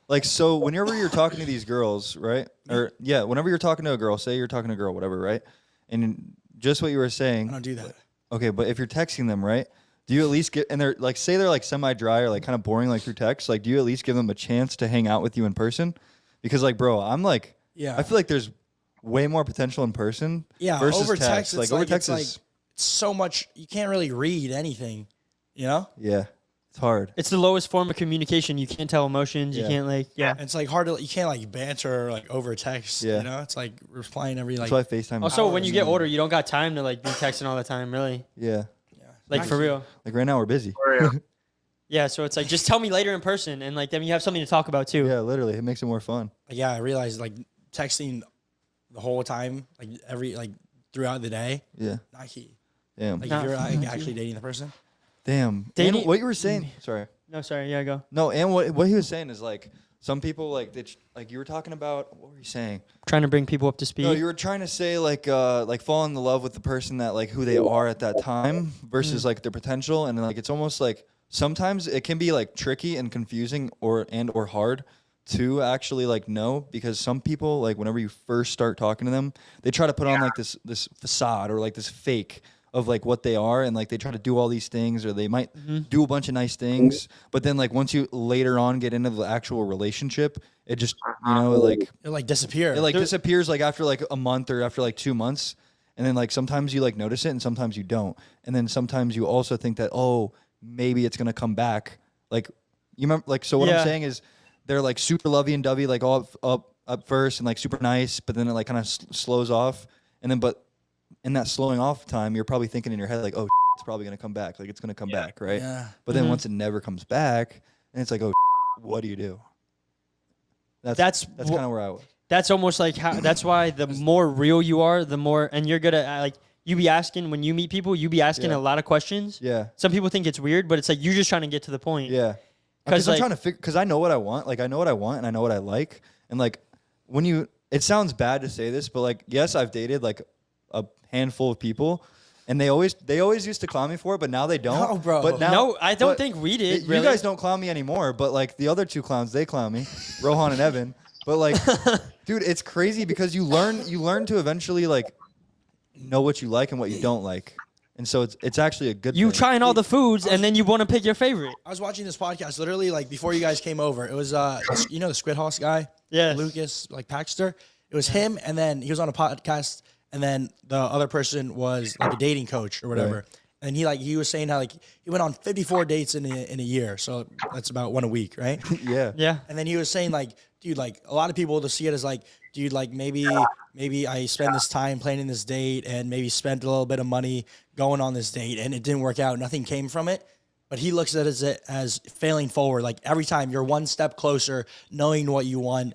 like so whenever you're talking to these girls, right? Or yeah, whenever you're talking to a girl, say you're talking to a girl, whatever, right? And just what you were I saying. don't do that. Okay, but if you're texting them, right? Do you at least get and they're like say they're like semi-dry or like kind of boring like through text? Like, do you at least give them a chance to hang out with you in person? Because like, bro, I'm like, Yeah. I feel like there's way more potential in person. Yeah, versus over text, Like it's over like, text it's is like so much. You can't really read anything, you know. yeah, it's hard. It's the lowest form of communication. You can't tell emotions. You Yeah. can't like And it's like hard to you can't like banter or like over text. Yeah. You know, it's like replying every like. That's why I FaceTime. Also, when hours you get and- older, you don't got time to like be texting all the time, really. yeah, Like for real. like right now we're busy. For real. Yeah, so it's like just tell me later in person, and like then you have something to talk about too. Yeah, literally, it makes it more fun. Yeah, I realized like texting the whole time, like every like throughout the day, Yeah, not key. damn, Like Not if you're fun, like, actually dating the person. damn. Dating- And what you were saying? Sorry. No, sorry. Yeah, go. No, and what he was saying is like some people like like you were talking about. What were you saying? Trying to bring people up to speed. No, you were trying to say like fall in love with the person that like who they are at that time versus like their potential, and like it's almost like sometimes it can be like tricky and confusing or hard to actually like know, because some people like whenever you first start talking to them, they try to put on like this facade or like this fake of like what they are, and like they try to do all these things, or they might do a bunch of nice things, but then like once you later on get into the actual relationship, it just like It like disappear. it like disappears like after like a month or after like 2 months, and then like sometimes you like notice it and sometimes you don't, and then sometimes you also think that maybe it's gonna come back. Like you remember, like so what Yeah. I'm saying is they're like super lovey and dovey, like all up first and like super nice, but then it like kind of slows off, and then but in that slowing off time, you're probably thinking in your head like, oh, it's probably gonna come back, like it's gonna come back, right? Yeah. But then once it never comes back, and it's like, oh, what do you do? That's That's kind of where I was. That's almost like how. That's why the more real you are, the more, and you're good at like you be asking when you meet people, you be asking Yeah. a lot of questions. Yeah. Some people think it's weird, but it's like you're just trying to get to the point. Yeah. 'Cause, Because I'm like- trying to figure, because I know what I want. Like, I know what I want and I know what I like. And, like, it sounds bad to say this, but, like, yes, I've dated, like, a handful of people. And they always used to clown me for it, but now they don't. No, bro. But now, No, I don't but think we did. You really. guys don't clown me anymore, but, like, the other two clowns, they clown me, Rohan and Evan. But, like, dude, it's crazy because you learn to eventually, like, know what you like and what you don't like, and so it's actually a good. You thing. trying all the foods, and then you want to pick your favorite. I was watching this podcast literally like before you guys came over. It was you know the Squid House guy, Yes. Lucas like Paxter. It was him, and then he was on a podcast, and then the other person was like a dating coach or whatever. Right. And he was saying how like he went on 54 dates in a year, so that's about one a week, right? Yeah. Yeah. And then he was saying like, dude, like a lot of people to see it as like, dude, like maybe I spend this time planning this date and maybe spent a little bit of money going on this date and it didn't work out. Nothing came from it. But he looks at it as failing forward. Like every time you're one step closer, knowing what you want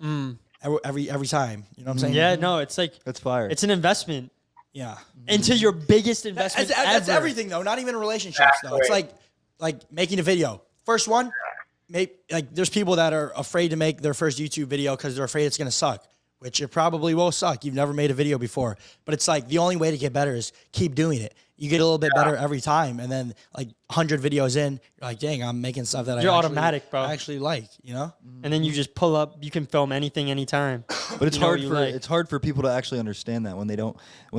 every time. You know what I'm saying? Yeah, no, it's like That's fire. it's an investment Yeah. into your biggest investment That's ever. everything though. Not even relationships though. It's like making a video. First one, like there's people that are afraid to make their first YouTube video because they're afraid it's gonna suck, which it probably will suck. You've never made a video before, but it's like the only way to get better is keep doing it. You get a little bit better every time, and then like 100 videos in, you're like, dang, I'm making stuff that You're I automatic, bro. actually like, you know? And then you just pull up. You can film anything, anytime. But it's You know hard what you for like. it's hard for people to actually understand that when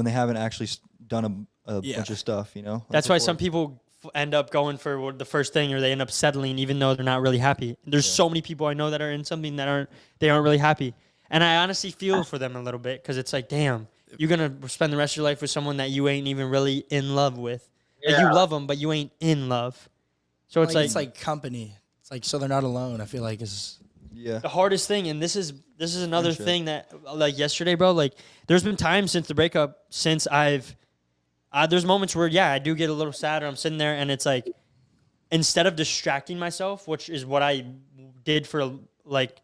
they haven't actually done a Yeah. bunch of stuff. You know. That's why some people end up going for the first thing, or they end up settling, even though they're not really happy. There's so many people I know that are in something that aren't really happy, and I honestly feel for them a little bit because it's like, damn, you're gonna spend the rest of your life with someone that you ain't even really in love with. Like, you love them, but you ain't in love. So It's like company. It's like so they're not alone. I feel like is Yeah. the hardest thing, and this is another Friendship. thing that, like yesterday, bro, like there's been times since the breakup since there's moments where I do get a little sad, or I'm sitting there and it's like, instead of distracting myself, which is what I did for, like,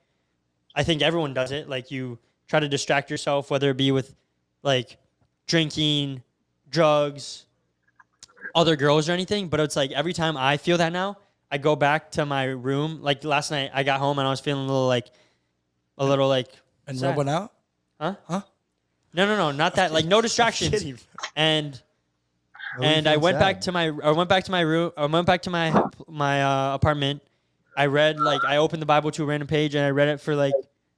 I think everyone does it, like you try to distract yourself, whether it be with like drinking, drugs, other girls or anything, but it's like every time I feel that now, I go back to my room. Like last night I got home and I was feeling a little like and sad. rub one out. Huh? No, not that. Like no distractions. kidding. And What were you and I feeling went sad? back to my room. I went back to my apartment. I opened the Bible to a random page and I read it for like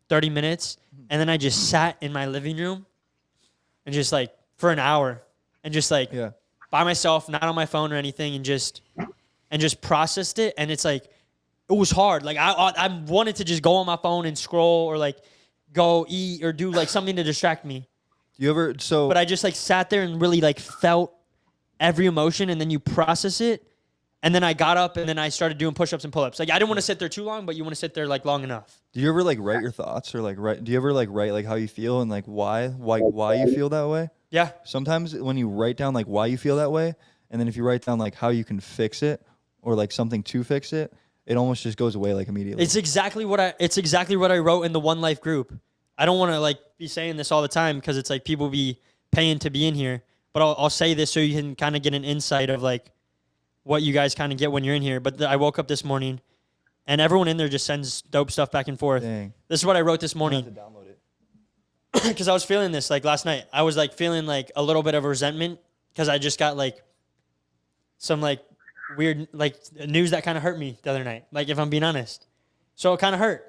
30 minutes, and then I just sat in my living room and just like for an hour and just like Yeah. by myself, not on my phone or anything, and just processed it. And it's like, it was hard. Like I wanted to just go on my phone and scroll, or like go eat or do like something to distract me. Do you ever But I just like sat there and really like felt every emotion, and then you process it. And then I got up and then I started doing push-ups and pull-ups. Like I didn't want to sit there too long, but you want to sit there like long enough. Do you ever like write your thoughts, or like write? Do you ever like write like how you feel and like why you feel that way? Yeah. Sometimes when you write down like why you feel that way, and then if you write down like how you can fix it, or like something to fix it, it almost just goes away like immediately. It's exactly what I wrote in the One Life group. I don't want to like be saying this all the time because it's like people be paying to be in here, but I'll say this so you can kind of get an insight of like what you guys kind of get when you're in here. But I woke up this morning and everyone in there just sends dope stuff back and forth. Dang. This is what I wrote this I morning. have to download it. Because I was feeling this like last night. I was like feeling like a little bit of resentment because I just got like some like weird like news that kind of hurt me the other night. Like if I'm being honest, so it kind of hurt,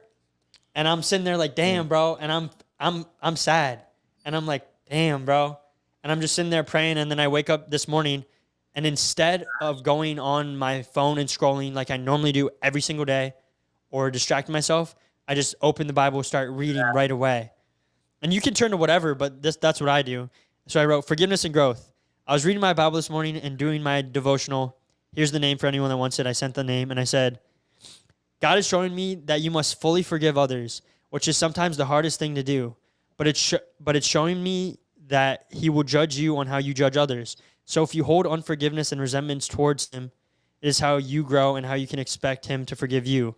and I'm sitting there like, damn, bro, and I'm sad, and I'm like, damn, bro, and I'm just sitting there praying, and then I wake up this morning, and instead of going on my phone and scrolling like I normally do every single day, or distracting myself, I just open the Bible, start reading right away. And you can turn to whatever, but that's what I do. So I wrote forgiveness and growth. I was reading my Bible this morning and doing my devotional. Here's the name for anyone that wants it. I sent the name and I said, God is showing me that you must fully forgive others, which is sometimes the hardest thing to do. But it's showing me that he will judge you on how you judge others. So if you hold unforgiveness and resentments towards him, it is how you grow and how you can expect him to forgive you.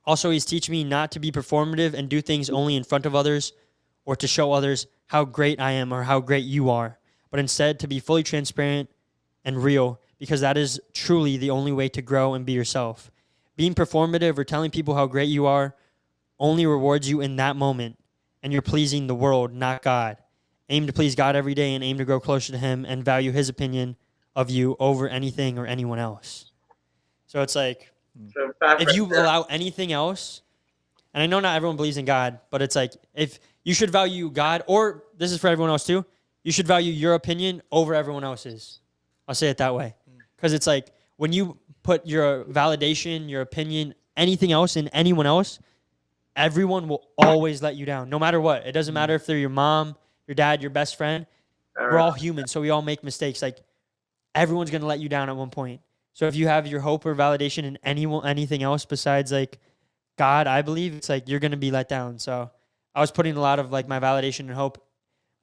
Also, he's teaching me not to be performative and do things only in front of others or to show others how great I am or how great you are, but instead to be fully transparent and real, because that is truly the only way to grow and be yourself. Being performative or telling people how great you are only rewards you in that moment, and you're pleasing the world, not God. Aim to please God every day and aim to grow closer to him and value his opinion of you over anything or anyone else. So it's like, So if you allow anything else, and I know not everyone believes in God, but it's like if you should value God, or this is for everyone else too, you should value your opinion over everyone else's. I'll say it that way. Because it's like when you put your validation, your opinion, anything else in anyone else, everyone will always let you down, no matter what. It doesn't matter if they're your mom, your dad, your best friend. We're all human, so we all make mistakes. Like, everyone's going to let you down at one point. So if you have your hope or validation in anything else besides, like, God, I believe, it's like you're going to be let down. So I was putting a lot of, like, my validation and hope,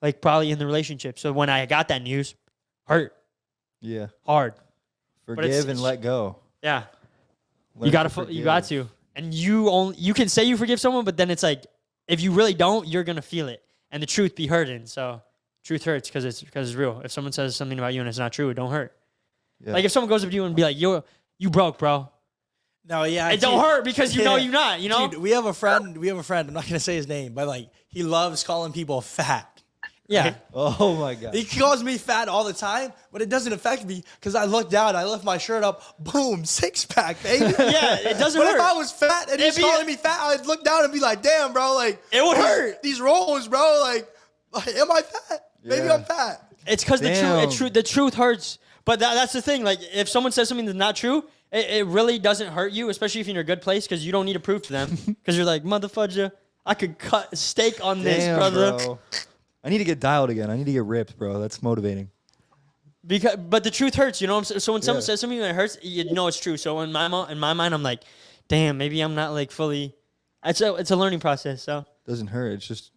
like, probably in the relationship. So when I got that news, hurt. Yeah. Hard. Forgive and let go. Yeah. Learn You got to to. forgive. You got to. And you can say you forgive someone, but then it's like, if you really don't, you're going to feel it. And the truth be hurting. So truth hurts because it's real. If someone says something about you and it's not true, it don't hurt. Yeah. Like if someone goes up to you and be like, you broke, bro. No, yeah. It don't hurt because you know you're not, you know? Dude, we have a friend. I'm not going to say his name, but like he loves calling people fat. Yeah. Oh my God. He calls me fat all the time, but it doesn't affect me because I look down, I lift my shirt up, boom, 6-pack, baby. Yeah, it doesn't But hurt. if I was fat and he's calling me fat, I'd look down and be like, damn, bro, like, It would hurt. These rolls, bro, like am I fat? Maybe Yeah. I'm fat. It's because Damn. the truth hurts. But that's the thing. Like if someone says something that's not true, it really doesn't hurt you, especially if you're in a good place because you don't need to prove to them. Because you're like, motherfudger, I could cut a steak on this, Damn, brother. bro. I need to get dialed again. I need to get ripped, bro. That's motivating. But the truth hurts, you know what I'm saying? So when someone Yeah. says something that hurts, you know it's true. So in my mind, I'm like, damn, maybe I'm not like fully. It's a learning process. So Doesn't hurt. It's just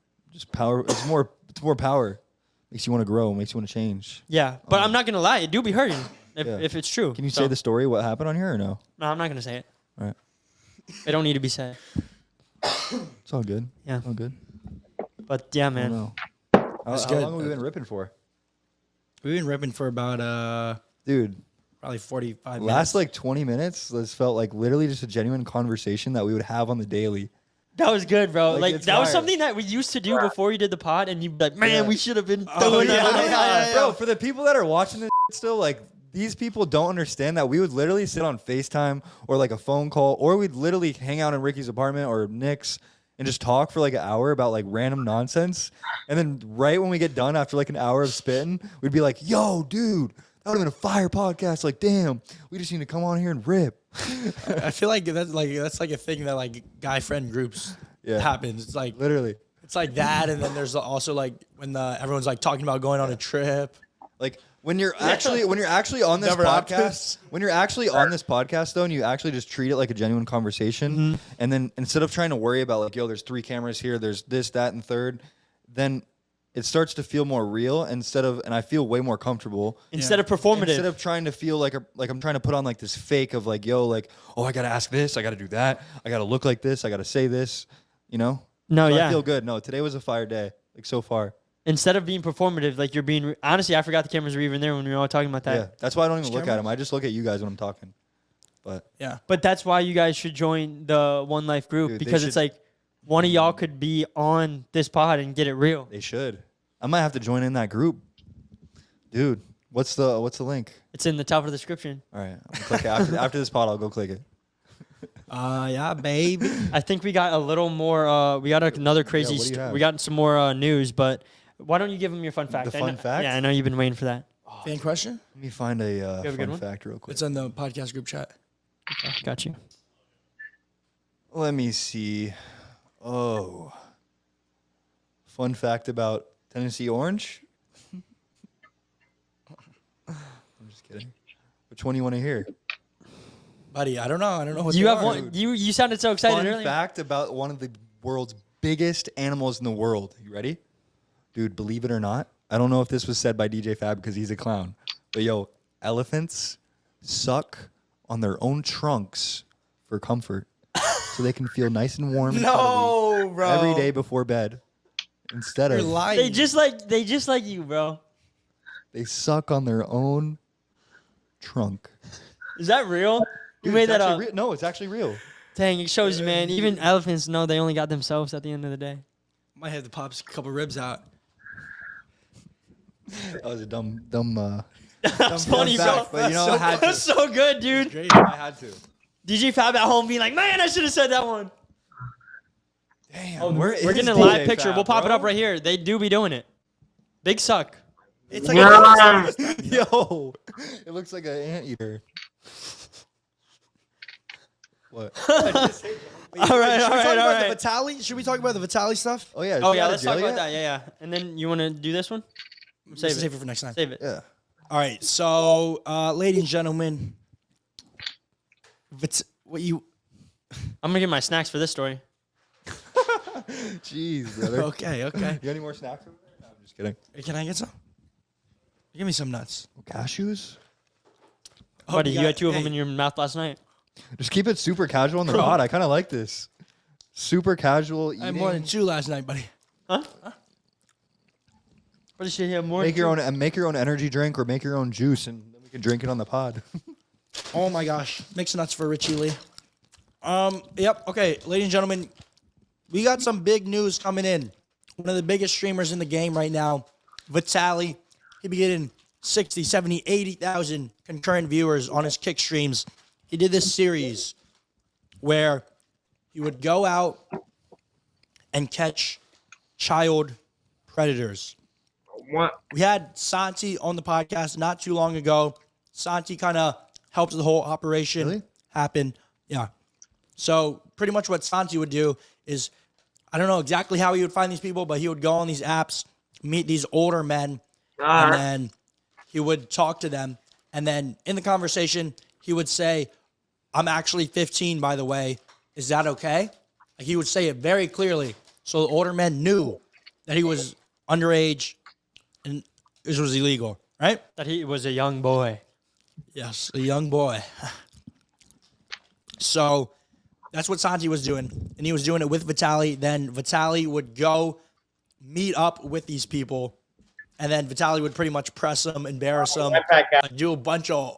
power. It's more power. Makes you want to grow. Makes you want to change. yeah, but I'm not gonna lie, it do be hurting Yeah. if it's true. Can you So- say the story? What happened on here or no? No, I'm not gonna say it. All right. It don't need to be said. It's all good. Yeah. All good. But yeah, I man. don't know. How That's good. long have we been ripping for? We've been ripping for about Dude, probably 45 minutes. last like 20 minutes, this felt like literally just a genuine conversation that we would have on the daily. That was good, bro. Like, Like it's that was fire. something that we used to do before we did the pod, and you'd be like, man, Yeah. we should have been Oh, doing yeah, that. yeah. Bro, for the people that are watching this still, like, these people don't understand that we would literally sit on FaceTime or like a phone call, or we'd literally hang out in Ricky's apartment or Nick's and just talk for like an hour about like random nonsense. And then right when we get done after like an hour of spitting, we'd be like, yo, dude, that would have been a fire podcast. Like, damn, we just need to come on here and rip. I feel like that's like a thing that like guy friend groups Yeah. happens. It's like Literally. it's like that, and then there's also like when everyone's like talking about going on a trip. Like when you're actually on this Never podcast, happens. when you're actually on this podcast though, and you actually just treat it like a genuine conversation, and then instead of trying to worry about like, yo, there's 3 cameras here, there's this, that, and third, then it starts to feel more real and I feel way more comfortable. Instead of performative. Instead of trying to feel like I'm trying to put on like this fake of like, yo, like, oh, I gotta ask this, I gotta do that, I gotta look like this, I gotta say this, you know? No, So yeah. I feel good. No, today was a fire day, like so far. Instead of being performative, like you're being. Honestly, I forgot the cameras were even there when we were all talking about that. Yeah, that's why I don't even look at cameras? them. I just look at you guys when I'm talking. But Yeah. But that's why you guys should join the One Life group Dude, they because it's should- like one of y'all could be on this pod and get it real. they should. I might have to join in that group, dude. What's the link? It's in the top of the description. All right, I'm gonna click it. After this pod, I'll go click it. Yeah, baby. I think we got a little more. We got another crazy. what do you have? We got some more news, but why don't you give them your fun fact? The I fun know- fact? Yeah, I know you've been waiting for that. Fan question? Let me find a have a good fun one? fact real quick. It's in the podcast group chat. Got you. Let me see. Oh, fun fact about Tennessee Orange. I'm just kidding. Which one do you want to hear? Buddy, I don't know. I don't know what You they have are. one. You sounded so excited Fun earlier. fact about one of the world's biggest animals in the world. You ready? Dude, believe it or not, I don't know if this was said by DJ Fab because he's a clown. But yo, elephants suck on their own trunks for comfort. So they can feel nice and warm and cuddly No, bro. every day before bed. Instead You're of lying. They just like you, bro. they suck on their own trunk. Is that real? You Dude, made it's that actually up. No, it's actually real. Dang, it shows you, man. Even elephants know they only got themselves at the end of the day. Might have to pop a couple ribs out. That was a dumb That's funny, bro. fact, but you know, I had to. That's so good, dude. Great. I had to. DJ Fab at home being like, man, I should have said that one. Damn, Oh, where we're is getting a DJ live picture. Fab, We'll pop it bro? up right here. They do be doing it. Big suck. It's like Yeah. Yo, it looks like an anteater. What? All right, Should we all talk right, all about right. the Vitaly? Should we talk about the Vitaly stuff? Oh yeah. is Oh he yeah, out of let's talk jail about yet? that. Yeah. And then you want to do this one? Save Save it. it for next time. Save it. Yeah. All right. So, ladies and gentlemen, what you? I'm gonna get my snacks for this story. Jeez, brother. Okay. Okay. You got any more snacks over there? No, I'm just kidding. Can I get some? Give me some nuts. Cashews? Oh, Buddy, you got- had two of them hey, in your mouth last night. Just keep it super casual in the pod. I kind of like this. Super casual eating. I had more than 2 last night, buddy. Huh? What did she have more? Make your own energy drink or make your own juice, and then we can drink it on the pod. Oh my gosh. Mixed nuts for Richie Lee. Yep. Okay, ladies and gentlemen, we got some big news coming in. One of the biggest streamers in the game right now, Vitaly. He be getting 60, 70, 80,000 concurrent viewers on his kick streams. He did this series where he would go out and catch child predators. What? We had Santi on the podcast not too long ago. Santi kind of helped the whole operation Really? happen. Yeah. So pretty much what Santi would do is, I don't know exactly how he would find these people, but he would go on these apps, meet these older men, and then he would talk to them. And then in the conversation, he would say, I'm actually 15, by the way. Is that okay? Like, he would say it very clearly. So the older men knew that he was underage and this was illegal, right? That he was a young boy. Yes, a young boy. So that's what Santi was doing. And he was doing it with Vitaly. Then Vitaly would go meet up with these people. And then Vitaly would pretty much press them, embarrass them, like, do a bunch of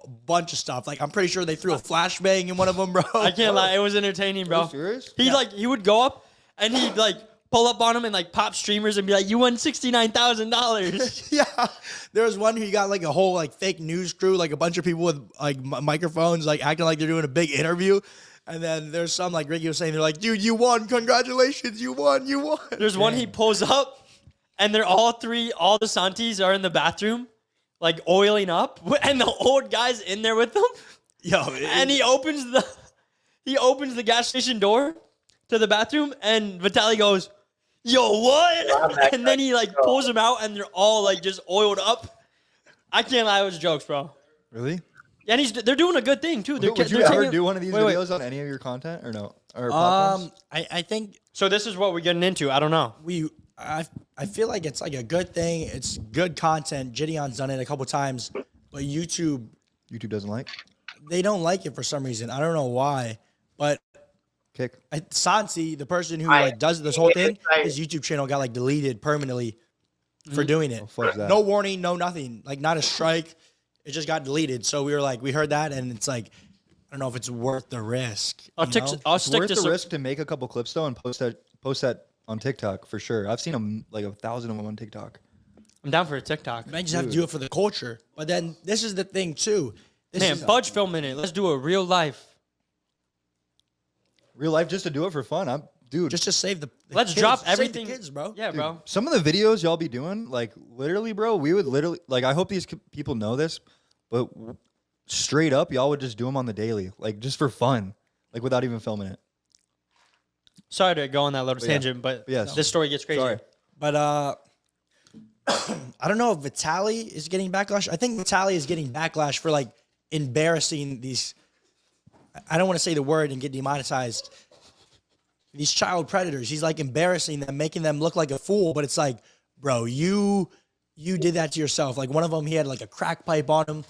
stuff. Like, I'm pretty sure they threw a flashbang in one of them, bro. I can't lie, it was entertaining, bro. Are you serious? He would go up and he'd like pull up on him and like pop streamers and be like, "You won $69,000." Yeah, there was one who got like a whole like fake news crew, like a bunch of people with like microphones, like acting like they're doing a big interview. And then there's some, like Ricky was saying, they're like, "Dude, you won! Congratulations, you won! You won!" There's one he pulls up and they're all the Santis are in the bathroom, like oiling up, and the old guy's in there with them. Yo, And he opens the gas station door to the bathroom, and Vitaly goes, "Yo, what?" And then he like pulls them out, and they're all like just oiled up. I can't lie, it was jokes, bro. Really? And they're doing a good thing too. Would you ever do one of these videos on any of your content or no? Or platforms? I think So this is what we're getting into. I don't know. I feel like it's like a good thing. It's good content. Gideon's done it a couple times, but YouTube, doesn't like they don't like it for some reason. I don't know why, but kick. Santi, the person who like does this whole thing, his YouTube channel got like deleted permanently for doing it. Oh, fudge that. No warning, no nothing. Like, not a strike. It just got deleted. So we were like, we heard that, and it's like, I don't know if it's worth the risk. I'll you know? I'll It's stick worth to the some. risk to make a couple clips though and post that on TikTok for sure. I've seen them like 1,000 of them on TikTok. I'm down for a TikTok. You might just have to do it for the culture. But then this is the thing too. This Man, is Fudge filming it. Let's do a real life. Real life, just to do it for fun. Dude, just to save the Let's kids. drop Save the everything. kids, bro. Yeah, bro. some of the videos y'all be doing, like literally, bro, we would literally, like, I hope these people know this, but straight up, y'all would just do them on the daily, like just for fun, like without even filming it. Sorry to go on that little But yeah. tangent, but Yes. this story gets crazy. Sorry. But I don't know if Vitaly is getting backlash. I think Vitaly is getting backlash for like embarrassing these. I don't want to say the word and get demonetized. These child predators. He's like embarrassing them, making them look like a fool. But it's like, bro, you did that to yourself. Like, one of them, he had like a crack pipe on him.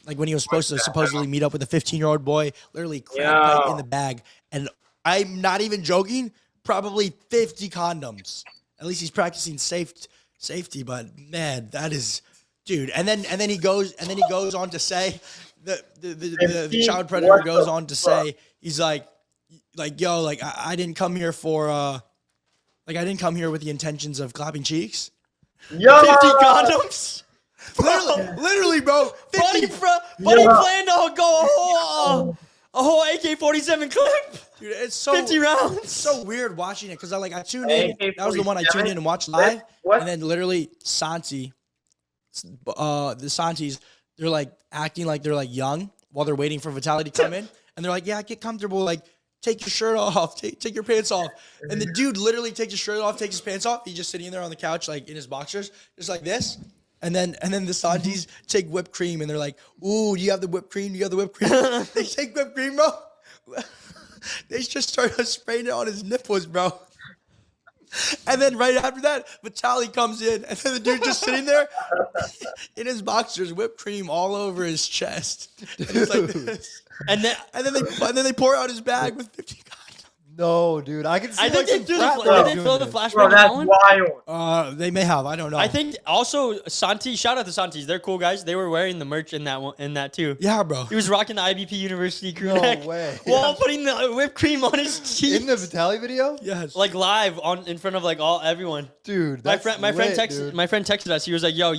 Like, when he was supposed to supposedly meet up with a 15-year-old boy, literally crack pipe in the bag. And I'm not even joking, probably 50 condoms. At least he's practicing safety, but man, that is, dude. And then he goes on to say, the child predator goes on to say, he's like, yo, like, I didn't come here for like, I didn't come here with the intentions of clapping cheeks. Yo! 50 condoms? Literally, bro. 50, Buddy planned to go a whole AK-47 clip. dude, it's so 50 rounds. It's so weird watching it because I tuned in. That was the one I tuned in and watched live. What? And then literally Santi the Santis, they're like acting like they're like young while they're waiting for Vitaly to come in, and they're like, "Yeah, get comfortable. Like, take your shirt off, take your pants off." And the dude literally takes his shirt off, takes his pants off. He's just sitting there on the couch, like in his boxers, just like this. And then the Santis take whipped cream, and they're like, "Ooh, do you have the whipped cream? Do you have the whipped cream?" They take whipped cream, bro. They just start spraying it on his nipples, bro. And then right after that, Vitaly comes in, and then the dude just sitting there in his boxers, whipped cream all over his chest. And he's like this. And then they pour out his bag with 50 condoms. No, dude, I can see. I think they threw the frat did they throw the Bro, flashbang that's on? wild. They may have. I don't know. I think also Santi. Shout out to Santis. They're cool guys. They were wearing the merch in that one, in that too. Yeah, bro. He was rocking the IBP University crew No neck way. while putting the whipped cream on his cheeks. In the Vitaly video, Yes. Like live in front of like everyone. dude. My That's friend lit, my friend texted us. He was like, "Yo,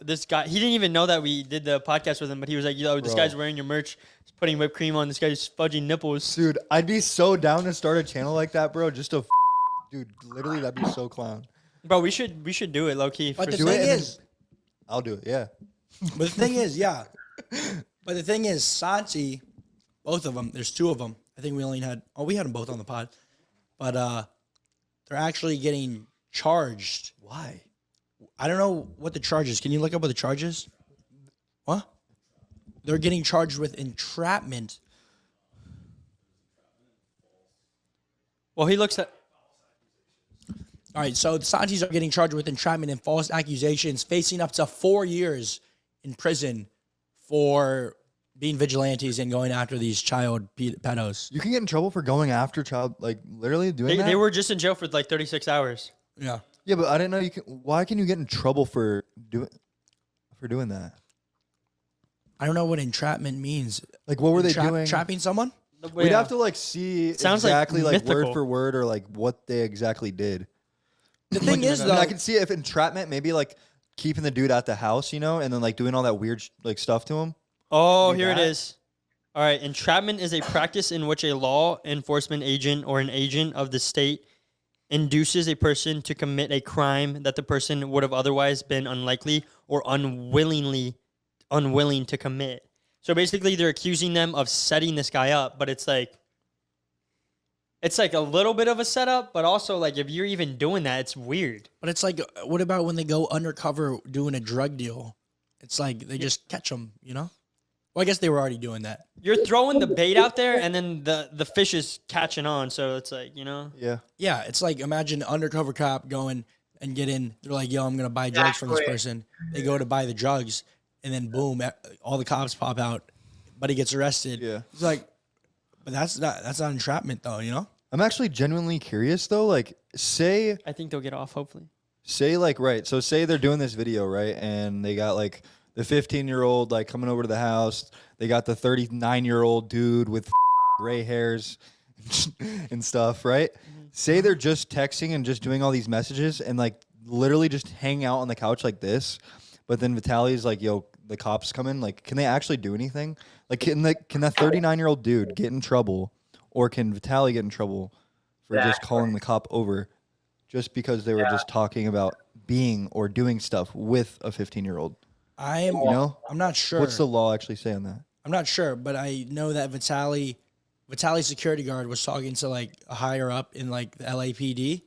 this guy." He didn't even know that we did the podcast with him, but he was like, "Yo, this Bro. guy's wearing your merch. He's putting whipped cream on. This guy's fudging nipples." dude. I'd be so down to start a channel like that, bro. Just to, dude, literally, that'd be so clown. Bro, we should do it low key. But the Do thing it and is, I'll do it. Yeah. but the thing is, yeah. But the thing is, Santi, both of them. There's two of them. I think we only had. Oh, we had them both on the pod, but they're actually getting charged. Why? I don't know what the charge is. Can you look up what the charge is? What? They're getting charged with entrapment. Well, he looks at. All right, so the Santis are getting charged with entrapment and false accusations, facing up to 4 years in prison for being vigilantes and going after these child pedos. You can get in trouble for going after child, like literally doing that. They were just in jail for like 36 hours. Yeah. Yeah, but I didn't know you can. Why can you get in trouble for doing that? I don't know what entrapment means. Like, what were they doing? Trapping someone? We'd have to like see Sounds like exactly like word mythical. for word or like what they exactly did. The thing is, I mean, though, I can see if entrapment maybe like keeping the dude at the house, you know, and then like doing all that weird like stuff to him. Oh, Do here it that? is. All right. Entrapment is a practice in which a law enforcement agent or an agent of the state induces a person to commit a crime that the person would have otherwise been unlikely or unwilling to commit. So basically, they're accusing them of setting this guy up, but it's like a little bit of a setup, but also like if you're even doing that, it's weird. but it's like, what about when they go undercover doing a drug deal? It's like they just catch them, you know? Well, I guess they were already doing that. You're throwing the bait out there, and then the fish is catching on. So it's like, you know. Yeah. Yeah, it's like imagine an undercover cop going and getting. They're like, "Yo, I'm gonna buy drugs from this Exactly. person." They go to buy the drugs, and then boom, all the cops pop out. But he gets arrested. Yeah. It's like, but that's not entrapment though, you know? I'm actually genuinely curious though. Like, say I think they'll get off, hopefully. like right. So say they're doing this video right, and they got like the 15-year-old like coming over to the house. They got the 39-year-old dude with gray hairs and stuff, right? Say they're just texting and just doing all these messages and like literally just hang out on the couch like this. But then Vitaly's like, "Yo, the cops come in." Like, can they actually do anything? Like, can that 39-year-old dude get in trouble, or can Vitaly get in trouble for just calling the cop over just because they were just talking about being or doing stuff with a 15-year-old? I'm not sure. What's the law actually say on that? I'm not sure, but I know that Vitaly's security guard was talking to like a higher up in like the LAPD.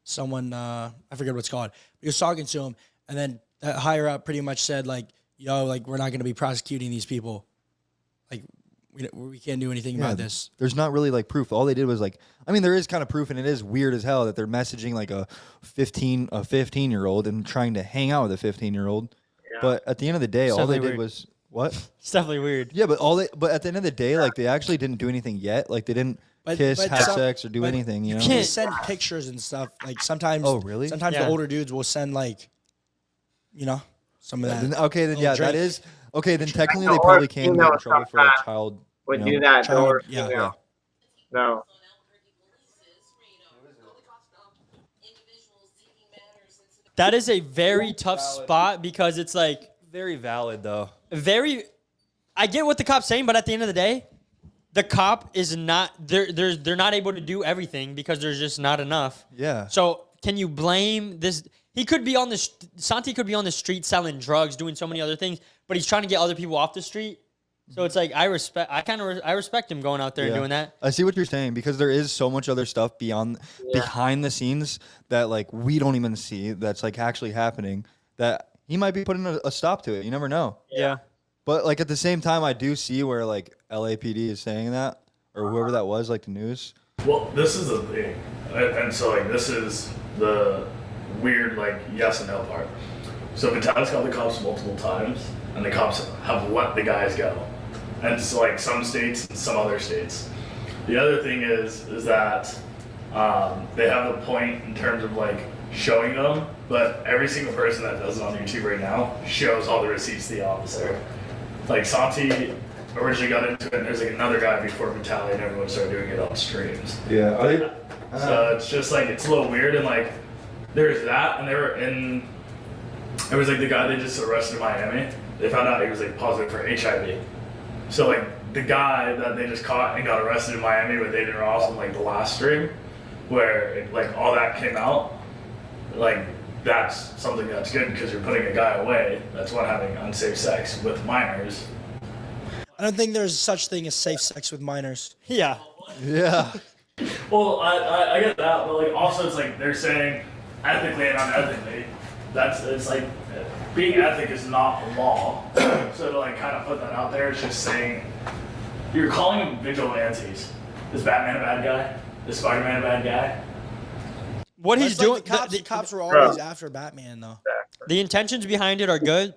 Someone I forget what it's called. He was talking to him, and then that higher up pretty much said like, "Yo, like we're not going to be prosecuting these people. Like we can't do anything about this." There's not really like proof. All they did was like, I mean, there is kind of proof, and it is weird as hell that they're messaging like a 15-year-old and trying to hang out with a 15-year-old. But at the end of the day, all they did was what? It's definitely weird. Yeah, but at the end of the day, like they actually didn't do anything yet. Like they didn't kiss, have sex, or do anything. You know, They send pictures and stuff. Like sometimes. Oh, really? Sometimes Yeah. the older dudes will send like, you know, some of that. Then, okay, then little yeah, drink. that is okay. Then technically, Or they probably can get in female trouble for a sometimes child. Would you know, do that, Child, or yeah. you know. No. That is a very tough spot because it's like Very valid though. I get what the cop's saying, but at the end of the day, the cop is not they're not able to do everything because there's just not enough. Yeah. So can you blame this? he could be on the Santi could be on the street selling drugs, doing so many other things, but he's trying to get other people off the street. So it's like I respect him going out there and doing that. I see what you're saying because there is so much other stuff behind the scenes that like we don't even see that's like actually happening that he might be putting a stop to it. You never know. Yeah. But like at the same time, I do see where like LAPD is saying that or whoever that was, like the news. Well, this is the thing, and so like this is the weird like yes and no part. So Vitaly's called the cops multiple times, and the cops have let the guys go, and so like some states and some other states. The other thing is that they have a point in terms of like showing them, but every single person that does it on YouTube right now shows all the receipts to the officer. Like Santi originally got into it, and there's like another guy before Vitaly, and everyone started doing it on streams. Yeah. Are they? So it's just like it's a little weird, and like there's that, and it was like the guy they just arrested in Miami. They found out he was like positive for HIV. So like the guy that they just caught and got arrested in Miami with Aiden Ross on like the last stream, where it, like all that came out, like that's something that's good because you're putting a guy away that's one having unsafe sex with minors. I don't think there's such thing as safe sex with minors. Yeah. Yeah. Well, I get that, but like also it's like they're saying ethically and unethically. It's like being ethic is not law. So to like kind of put that out there, it's just saying you're calling them vigilantes. Is Batman a bad guy? Is Spider-Man a bad guy? What But he's it's like doing, the cops were always after Batman, though. the intentions behind it are good.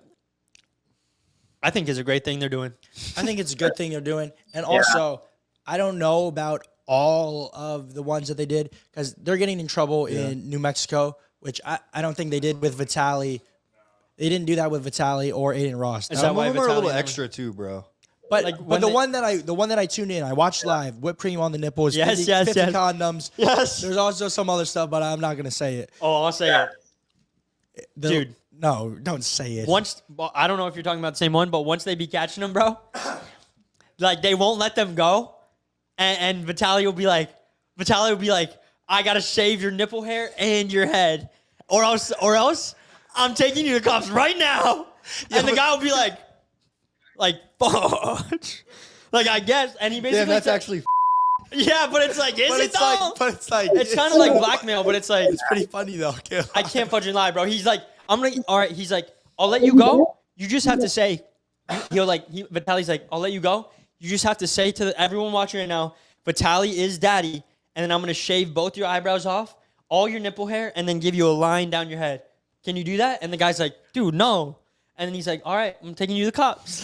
I think is a great thing they're doing. I think it's a good thing they're doing. And also, I don't know about all of the ones that they did because they're getting in trouble in New Mexico, which I don't think they did with Vitaly. They didn't do that with Vitaly or Aiden Ross. Is Some that of why them are a little Vitaly- extra too, bro. But Like, but when the they- one that I tuned in, I watched live, whipped cream on the nipples, Yes, 50, yes, 50 yes. condoms. Yes. There's also some other stuff, but I'm not gonna say it. Oh, I'll say it. Dude. No, don't say it. Once, well, I don't know if you're talking about the same one, but once they be catching them, bro, like they won't let them go, and Vitaly will be like, I gotta shave your nipple hair and your head, or else I'm taking you to the cops right now, and the guy will be like, fudge. Like I guess, and he basically Damn, that's said- actually. yeah, but it's like, is but it it's though? like, but it's like, It's kind of like blackmail, but it's like it's pretty funny though. I can't fucking lie, bro. He's like, all right. He's like, I'll let you go. You just have to say, Vitaly's like, I'll let you go. You just have to say to everyone watching right now, Vitaly is daddy, and then I'm going to shave both your eyebrows off, all your nipple hair, and then give you a line down your head. Can you do that? And the guy's like, dude, no. And then he's like, all right, I'm taking you to the cops.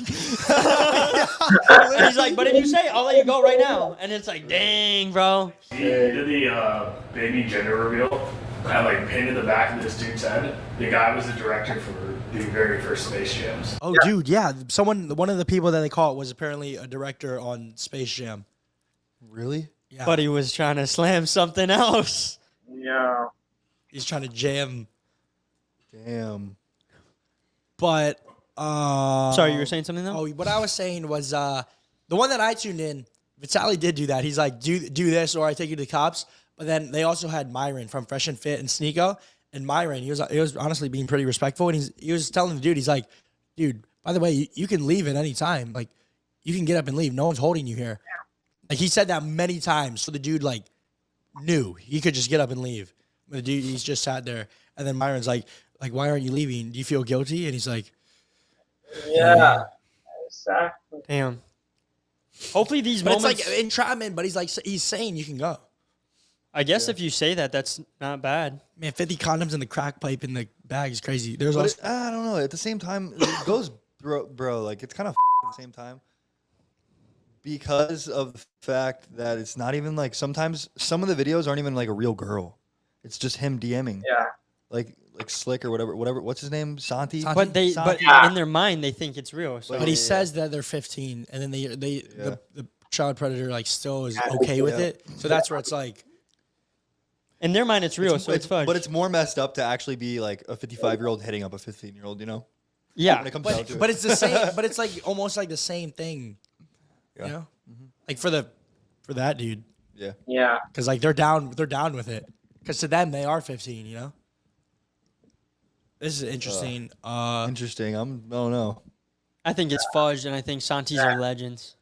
And he's like, but if you say, I'll let you go right now. And it's like, dang, bro. He did the baby gender reveal and like painted the back of this dude's head. The guy was the director for the very first Space Jams. Oh, dude, yeah. One of the people that they caught was apparently a director on Space Jam. Really? Yeah. But he was trying to slam something else. Yeah. He's trying to jam. Damn. But Sorry, you were saying something though? oh, what I was saying was the one that I tuned in. Vitaly did do that. He's like, do this or I take you to the cops. But then they also had Myron from Fresh and Fit and Sneeko. And Myron, he was honestly being pretty respectful. And he was telling the dude, he's like, dude, by the way, you can leave at any time. Like, you can get up and leave. No one's holding you here. Like, he said that many times. So the dude, like, knew he could just get up and leave. But the dude, he's just sat there. And then Myron's like, why aren't you leaving? Do you feel guilty? And he's like, Yeah. Exactly. Damn. Hopefully these but moments. it's like entrapment, but he's saying you can go. I guess if you say that, that's not bad. Man, 50 condoms in the crack pipe in the bag is crazy. There's But also I don't know. At the same time, it goes, bro. Like it's kind of at the same time because of the fact that it's not even like sometimes some of the videos aren't even like a real girl. It's just him DMing. Yeah. Like Slick or whatever. What's his name? Santi. Santi. But Yeah. in their mind, they think it's real. So. but he Yeah. says that they're 15, and then Yeah. the child predator like still is okay with Yeah. it. So that's where it's like, in their mind, it's real. So it's fudge. But it's more messed up to actually be like a 55-year-old hitting up a 15-year-old. You know. yeah. When it comes down but, to but it. it's the same. But it's like almost like the same thing. Yeah. You know, like for that dude, Yeah. Yeah. because like they're down with it. Because to them they are 15. You know. This is interesting. Interesting. I don't know. I think it's fudged, and I think Santis are legends.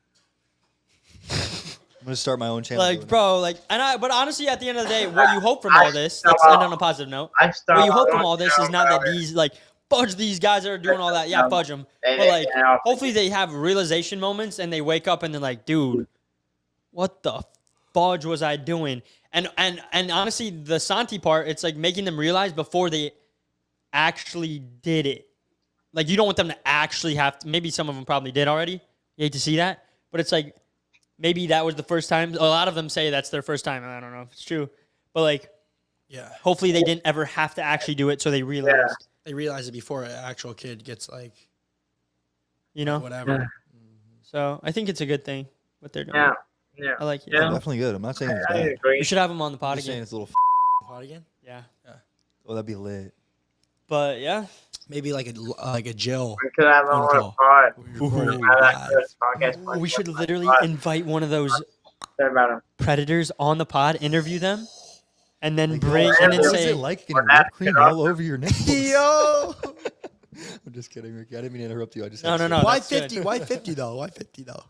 I'm gonna start my own channel. Like, doing bro, like, but honestly, at the end of the day, what you hope from all this, let's end on a positive note. What you hope from all this is not that these, like, fudge these guys that are doing all that. Yeah, fudge them. But, like, hopefully they have realization moments and they wake up and they're like, dude, what the fudge was I doing? And honestly, the Santi part, it's like making them realize before they actually did it. Like, you don't want them to actually have to. Maybe some of them probably did already. You hate to see that. But it's like, maybe that was the first time. A lot of them say that's their first time. I don't know if it's true. But, like, Yeah. hopefully they didn't ever have to actually do it, so they realized. They realize it before an actual kid gets, like, You know? whatever. So I think it's a good thing, what they're doing. Yeah. Yeah. I like it. Yeah. Definitely good. I'm not saying it's I bad. agree. We should have them on the I'm pod just saying again. it's a little. Pot again? Yeah. Oh, that'd be lit. But, yeah. Maybe like a Jill. We could have Phone on a call. pod. Record it Have that live. good podcast. We should literally invite one of those Say about him. predators on the pod, interview them, and then Like, bring, oh, and then what is say, it like getting Or that whipped cream shit all over your nipples? Yo! I'm just kidding, Ricky. I didn't mean to interrupt you. I just No, had to no, say no. that. Why that's good. 50? Why 50 though? Why 50 though?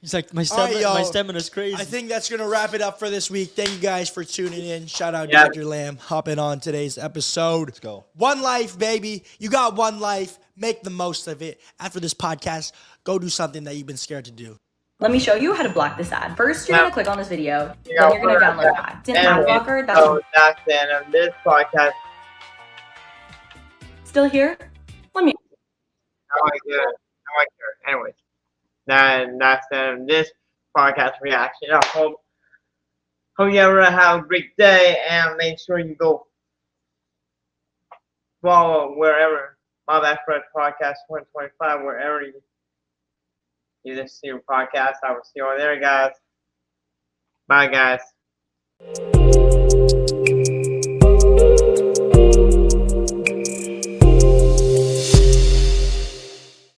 he's like, my All right, stamina, yo. my stamina's crazy. I think that's gonna wrap it up for this week. Thank you guys for tuning in. Shout out Yeah. Dr. Lamb hopping on today's episode. Let's go. One life, baby. You got one life. Make the most of it. After this podcast, go do something that you've been scared to do. Let me show you how to block this ad. First, you're Yeah. going to click on this video, Yeah, then you're going to well, download the ad. It's an ad blocker. That's So that's the end of this podcast. still here. Let me. How I do it. How I do it. Anyways, that's the end of this podcast reaction. I hope you everyone have a great day, and make sure you go follow wherever My Best Friend Podcast 125, wherever you listen to your podcast. I will see you all there, guys. Bye, guys.